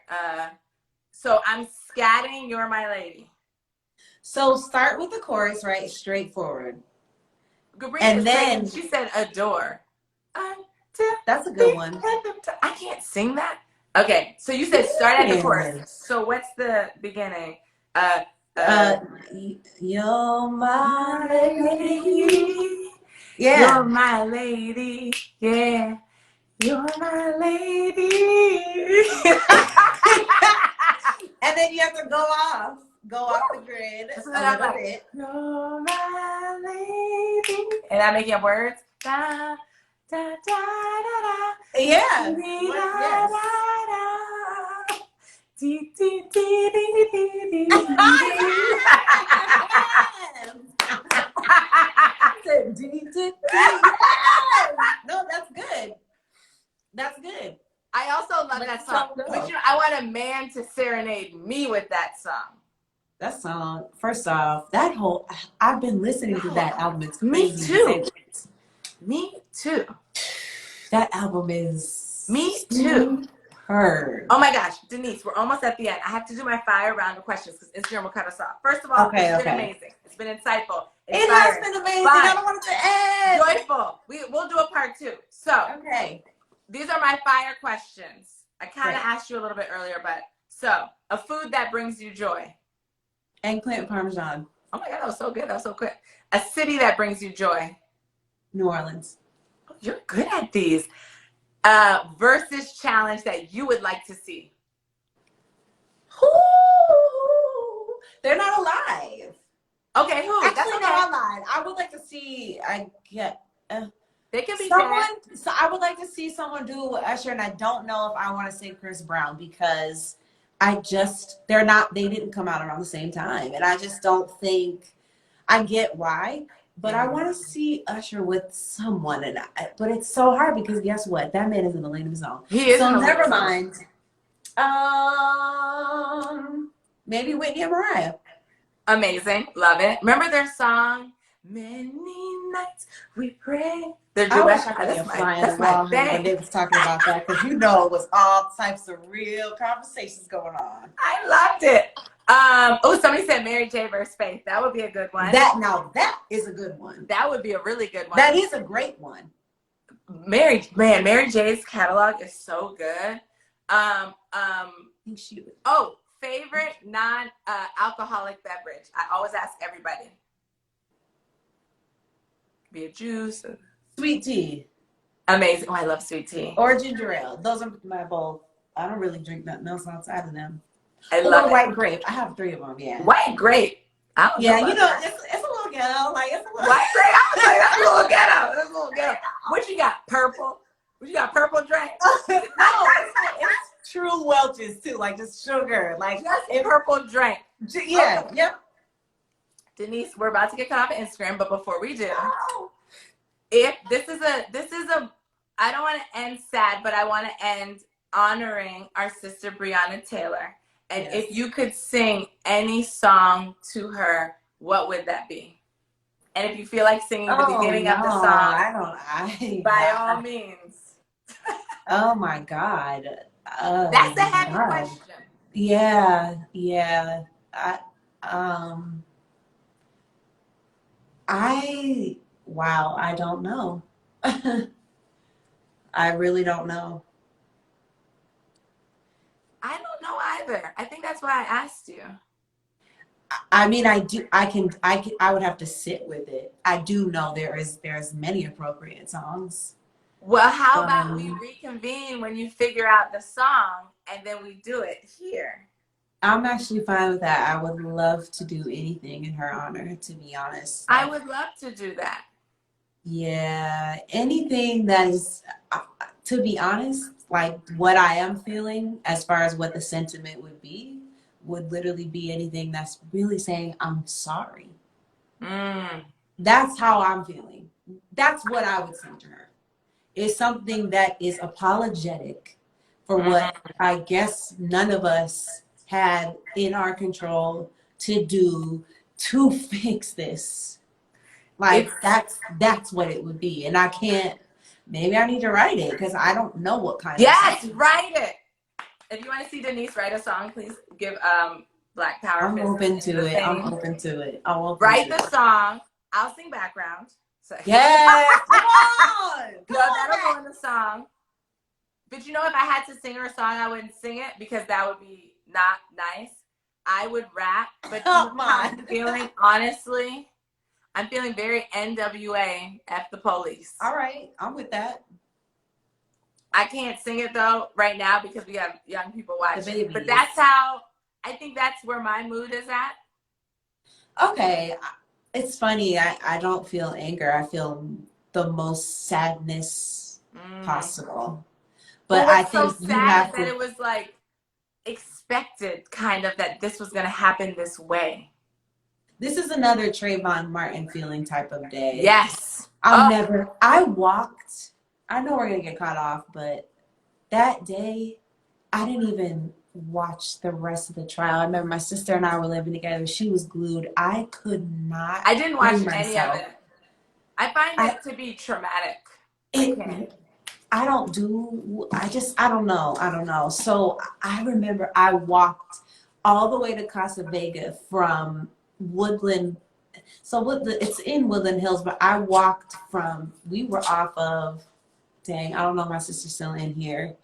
So I'm scatting You're My Lady. So start with the chorus, right? Straightforward. And then she said adore. That's a good one. I can't sing that. Okay, so you said start at the chorus. So what's the beginning? You're my My lady. lady. You're Yeah. my lady. Yeah. You're my lady. And then you have to go off the grid So a then I'm little like, bit. you're my lady. And I'm making up words. Da, da, da, da, da. Yeah. Dee, What? da, Yes. da, da. Dee, dee, dee, dee, dee, dee, dee, dee. Yes. No, that's good. That's good. I also love that song. But you know, I want a man to serenade me with that song. That song, first off, I've been listening to that album. It's Me crazy. too. Me too. That album is Me too. superb. Oh my gosh, Denise, we're almost at the end. I have to do my fire round of questions because Instagram will cut us off. First of all, it's been amazing. It's been insightful. It has been amazing. Fun, I don't want it to end. joyful. We'll do a part 2. So, these are my fire questions. I kind of asked you a little bit earlier, but so a food that brings you joy. Eggplant parmesan. Oh my God, that was so good. That was so quick. A city that brings you joy. New Orleans. Oh, you're good at these. Versus challenge that you would like to see. Ooh, they're not alive. Okay, who? Actually, That's okay. not alive. I would like to see. They can be someone. So I would like to see someone do it with Usher, and I don't know if I want to say Chris Brown because they're not. They didn't come out around the same time, and I just don't think. I get why, but I want to see Usher with someone, but it's so hard because guess what? That man is in the lane of his own. He is. So never mind. Maybe Whitney and Mariah. Amazing. Love it. Remember their song, Many Nights We Pray? Their duet. I wish I could that's my thing. When they was talking about that, because you know it was all types of real conversations going on. I loved it. Somebody said Mary J versus Faith. That would be a good one. That is a good one. That would be a really good one. That is a great one. Mary J's catalog is so good. Favorite non-alcoholic beverage. I always ask everybody. Be a juice. Sweet tea. Amazing. Oh, I love sweet tea. Or ginger ale. Those are my both. I don't really drink nothing else outside of them. I love it. White grape. I have 3 of them. Yeah. White grape. It's a little ghetto. Like it's a little white grape. I was like, that's a little ghetto. That's a little ghetto. What you got? Purple. What you got? Purple drink. No, it's true Welch's too. Like just sugar. Like just purple drink. Yeah. Okay. Yep. Denise, we're about to get cut off of Instagram, but before we do, if this is a, I don't want to end sad, but I want to end honoring our sister Breonna Taylor. And if you could sing any song to her, what would that be? And if you feel like singing the beginning of the song, by all means. Oh my God. That's a heavy question. Yeah. I don't know. I really don't know. I don't know either. I think that's why I asked you. I mean, I would have to sit with it. I do know there's many appropriate songs. Well, how about we reconvene when you figure out the song and then we do it here? I'm actually fine with that. I would love to do anything in her honor, to be honest. I would love to do that. Yeah, anything that is, to be honest, like what I am feeling as far as what the sentiment would be, would literally be anything that's really saying, I'm sorry. That's how I'm feeling. That's what I would sing to her. It's something that is apologetic for what I guess none of us had in our control to do to fix this. Like that's what it would be. And I can't, maybe I need to write it because I don't know what kind of song. Write it. If you want to see Denise write a song, please give Black Power. I'm open to it. I'm open to it. Write the song. I'll sing background. So. Yes, come on. That'll go in the song. But you know, if I had to sing her a song, I wouldn't sing it because that would be not nice. I would rap, but you know Come how I'm on. feeling, honestly? I'm feeling very NWA, F the police. All right, I'm with that. I can't sing it though right now because we have young people watching. But babies. that's how, I think that's where my mood is at. Okay, it's funny. I don't feel anger. I feel the most sadness possible. But But I what's so think you sad is have that to. it was like expected, kind of, that this was going to happen this way. This is another Trayvon Martin feeling type of day. Yes. I walked. I know we're gonna get caught off, but that day, I didn't even watch the rest of the trial. I remember my sister and I were living together. She was glued. I could not. I didn't watch bring any of myself. it. I find it to be traumatic. I don't do. I don't know. I don't know. So I remember I walked all the way to Casa Vega from Woodland. So it's in Woodland Hills, but I walked from. We were off of. Dang, I don't know. My sister's still in here.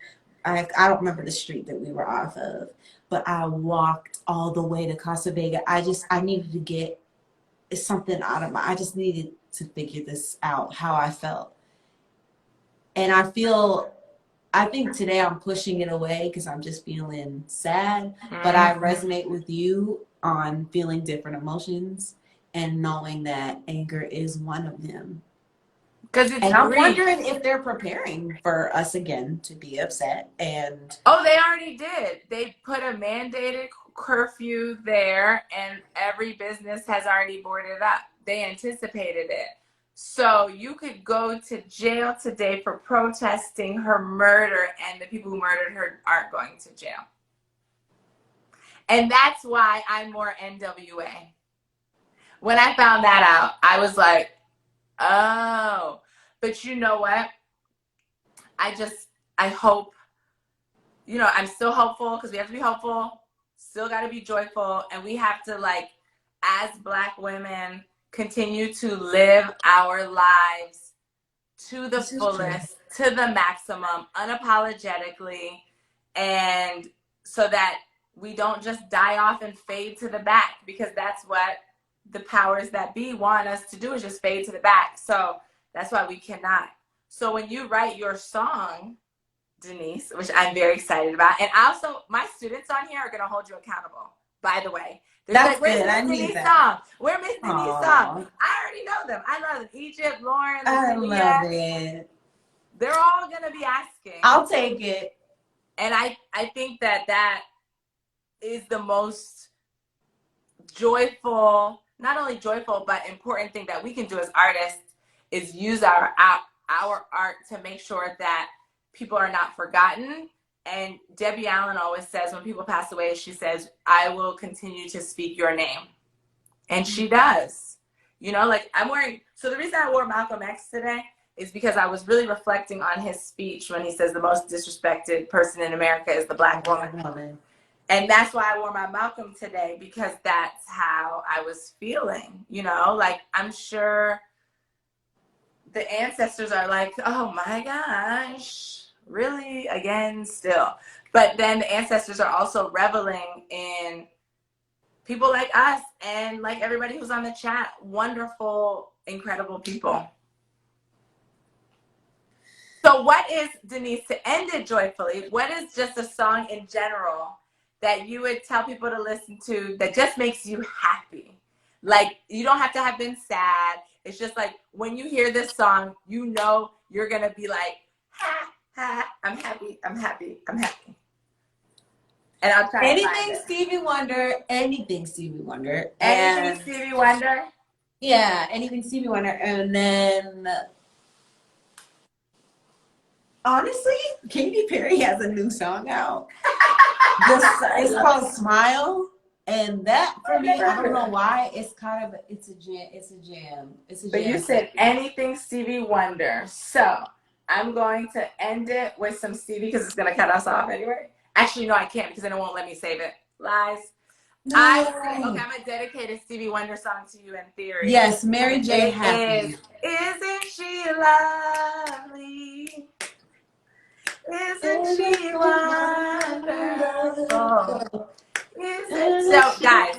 I don't remember the street that we were off of, but I walked all the way to Casa Vega. I needed to get something out of I just needed to figure this out, how I felt. And I think today I'm pushing it away because I'm just feeling sad, but I resonate with you on feeling different emotions and knowing that anger is one of them. And I'm wondering if they're preparing for us again to be upset. And oh, they already did. They put a mandated curfew there, and every business has already boarded up. They anticipated it. So you could go to jail today for protesting her murder, and the people who murdered her aren't going to jail. And that's why I'm more NWA. When I found that out, I was like, oh. But you know what? I hope, you know, I'm still hopeful because we have to be hopeful, still got to be joyful, and we have to, like, as Black women, continue to live our lives to the fullest, to the maximum, unapologetically, and so that we don't just die off and fade to the back, because that's what the powers that be want us to do, is just fade to the back. So that's why we cannot. So when you write your song, Denise, which I'm very excited about, and also my students on here are going to hold you accountable, by the way. That's where's good. Miss I need Denise that. song? Where's Miss Denise song? I already know them. I love them. Egypt, Lauren, I love it. They're all going to be asking. I'll take it. And I think that is the most joyful, not only joyful, but important thing that we can do as artists, is use our art to make sure that people are not forgotten. And Debbie Allen always says, when people pass away, she says, I will continue to speak your name. And she does. You know, like, so the reason I wore Malcolm X today is because I was really reflecting on his speech when he says the most disrespected person in America is the Black woman. And that's why I wore my Malcolm today, because that's how I was feeling, you know? Like, I'm sure the ancestors are like, oh my gosh, really? Again, still. But then the ancestors are also reveling in people like us and like everybody who's on the chat. Wonderful, incredible people. So what is, Denise, to end it joyfully, what is just a song in general that you would tell people to listen to that just makes you happy? Like, you don't have to have been sad. It's just like, when you hear this song, you know you're going to be like, ha, ha, I'm happy, I'm happy, I'm happy. And I'll try anything Stevie Wonder. Anything Stevie Wonder. Yeah, anything Stevie Wonder. And then, honestly, Katy Perry has a new song out. It's called Smile. And that, for me, I don't know why, it's kind of, it's a jam. But you said anything Stevie Wonder. So I'm going to end it with some Stevie, because it's going to cut us off anyway. Actually, no, I can't, because then it won't let me save it. Lies. No. I'm going to dedicate a Stevie Wonder song to you in theory. Yes, Mary J. Happy. Isn't she lovely? Isn't she wonderful? Isn't So, guys.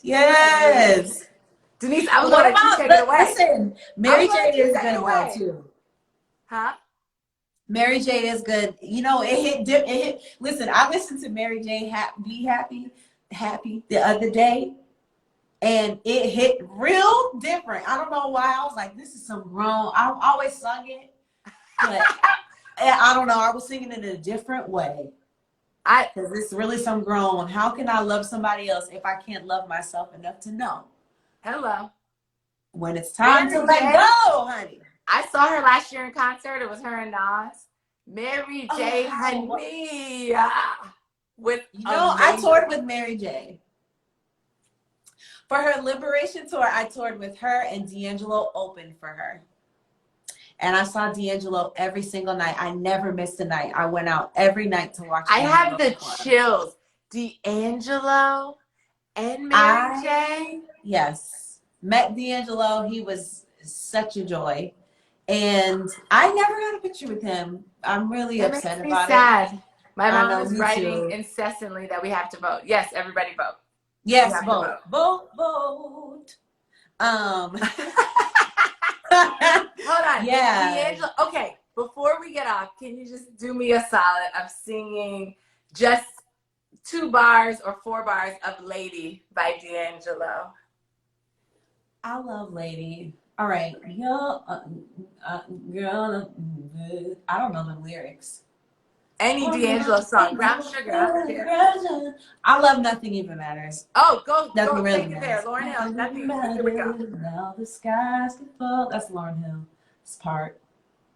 Yes. Denise, I was What going to let you about, take it away. listen, Mary J is good though away. too. Huh? Mary J is good. You know, it hit. Listen, I listened to Mary J. Be Happy the other day, and it hit real different. I don't know why. I was like, this is some grown. I always sung it, but I don't know. I was singing it in a different way. Because it's really some grown. How can I love somebody else if I can't love myself enough to know? Hello. When it's time to let go, honey. I saw her last year in concert. It was her and Nas. Mary J. honey. With I toured with Mary J. For her Liberation tour, I toured with her, and D'Angelo opened for her. And I saw D'Angelo every single night. I never missed a night. I went out every night to watch D'Angelo. I have the chills. D'Angelo and Mary J. Yes. Met D'Angelo. He was such a joy. And I never got a picture with him. I'm really upset about it. Sad. My mom is writing incessantly that we have to vote. Yes, everybody vote. Yes, vote. Vote. Hold on. Yeah. D'Angelo. Okay, before we get off, can you just do me a solid of singing just 2 bars or 4 bars of Lady by D'Angelo? I love Lady. All right. Girl, I don't know the lyrics. Any D'Angelo song. Brown Sugar. I don't care. I love Nothing Even Matters. Oh, go really take it there. Lauryn Hill. Nothing. Here we go. Now the skies can fall. That's Lauryn Hill. This part.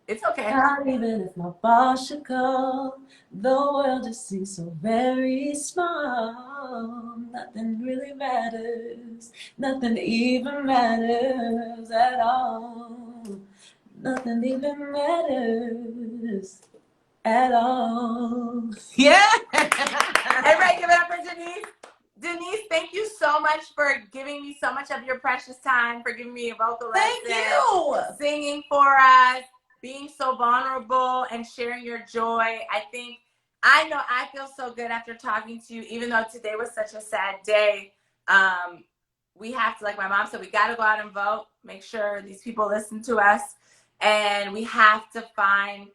It's okay. Not even if my boss should call, the world just seems so very small. Nothing really matters. Nothing even matters at all. Nothing even matters at all. Yeah. Everybody give it up for Denise. Denise, thank you so much for giving me so much of your precious time, for giving me a vocal lesson. Thank you. Singing for us, being so vulnerable and sharing your joy. I know I feel so good after talking to you, even though today was such a sad day. We have to, like my mom said, we got to go out and vote, make sure these people listen to us. And we have to try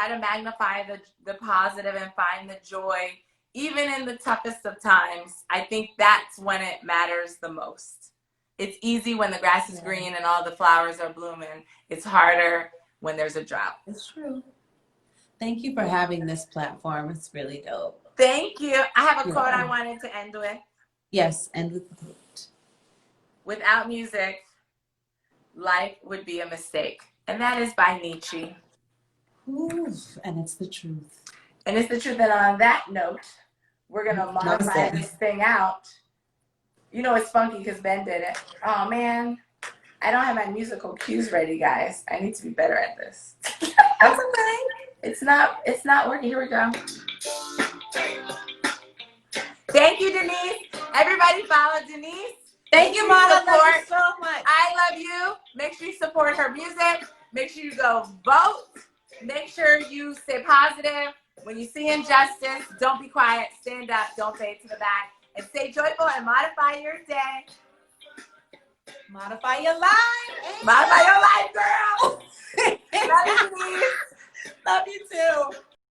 to magnify the positive and find the joy, even in the toughest of times. I think that's when it matters the most. It's easy when the grass is green and all the flowers are blooming. It's harder when there's a drought. It's true. Thank you for having this platform. It's really dope. Thank you. I have a quote I wanted to end with. Yes, end with the quote. Without music, life would be a mistake. And that is by Nietzsche. Ooh, and it's the truth. And it's the truth. And on that note, we're going to modify this thing out. You know, it's funky because Ben did it. Oh, man. I don't have my musical cues ready, guys. I need to be better at this. That's okay. It's not working. Here we go. Thank you, Denise. Everybody follow Denise. Thank you, Mama. Love you so much. I love you. Make sure you support her music. Make sure you go vote. Make sure you stay positive. When you see injustice, don't be quiet. Stand up. Don't fade to the back. And stay joyful and modify your day. Modify your life. Modify your life, girl. Love you, Denise. Love you too.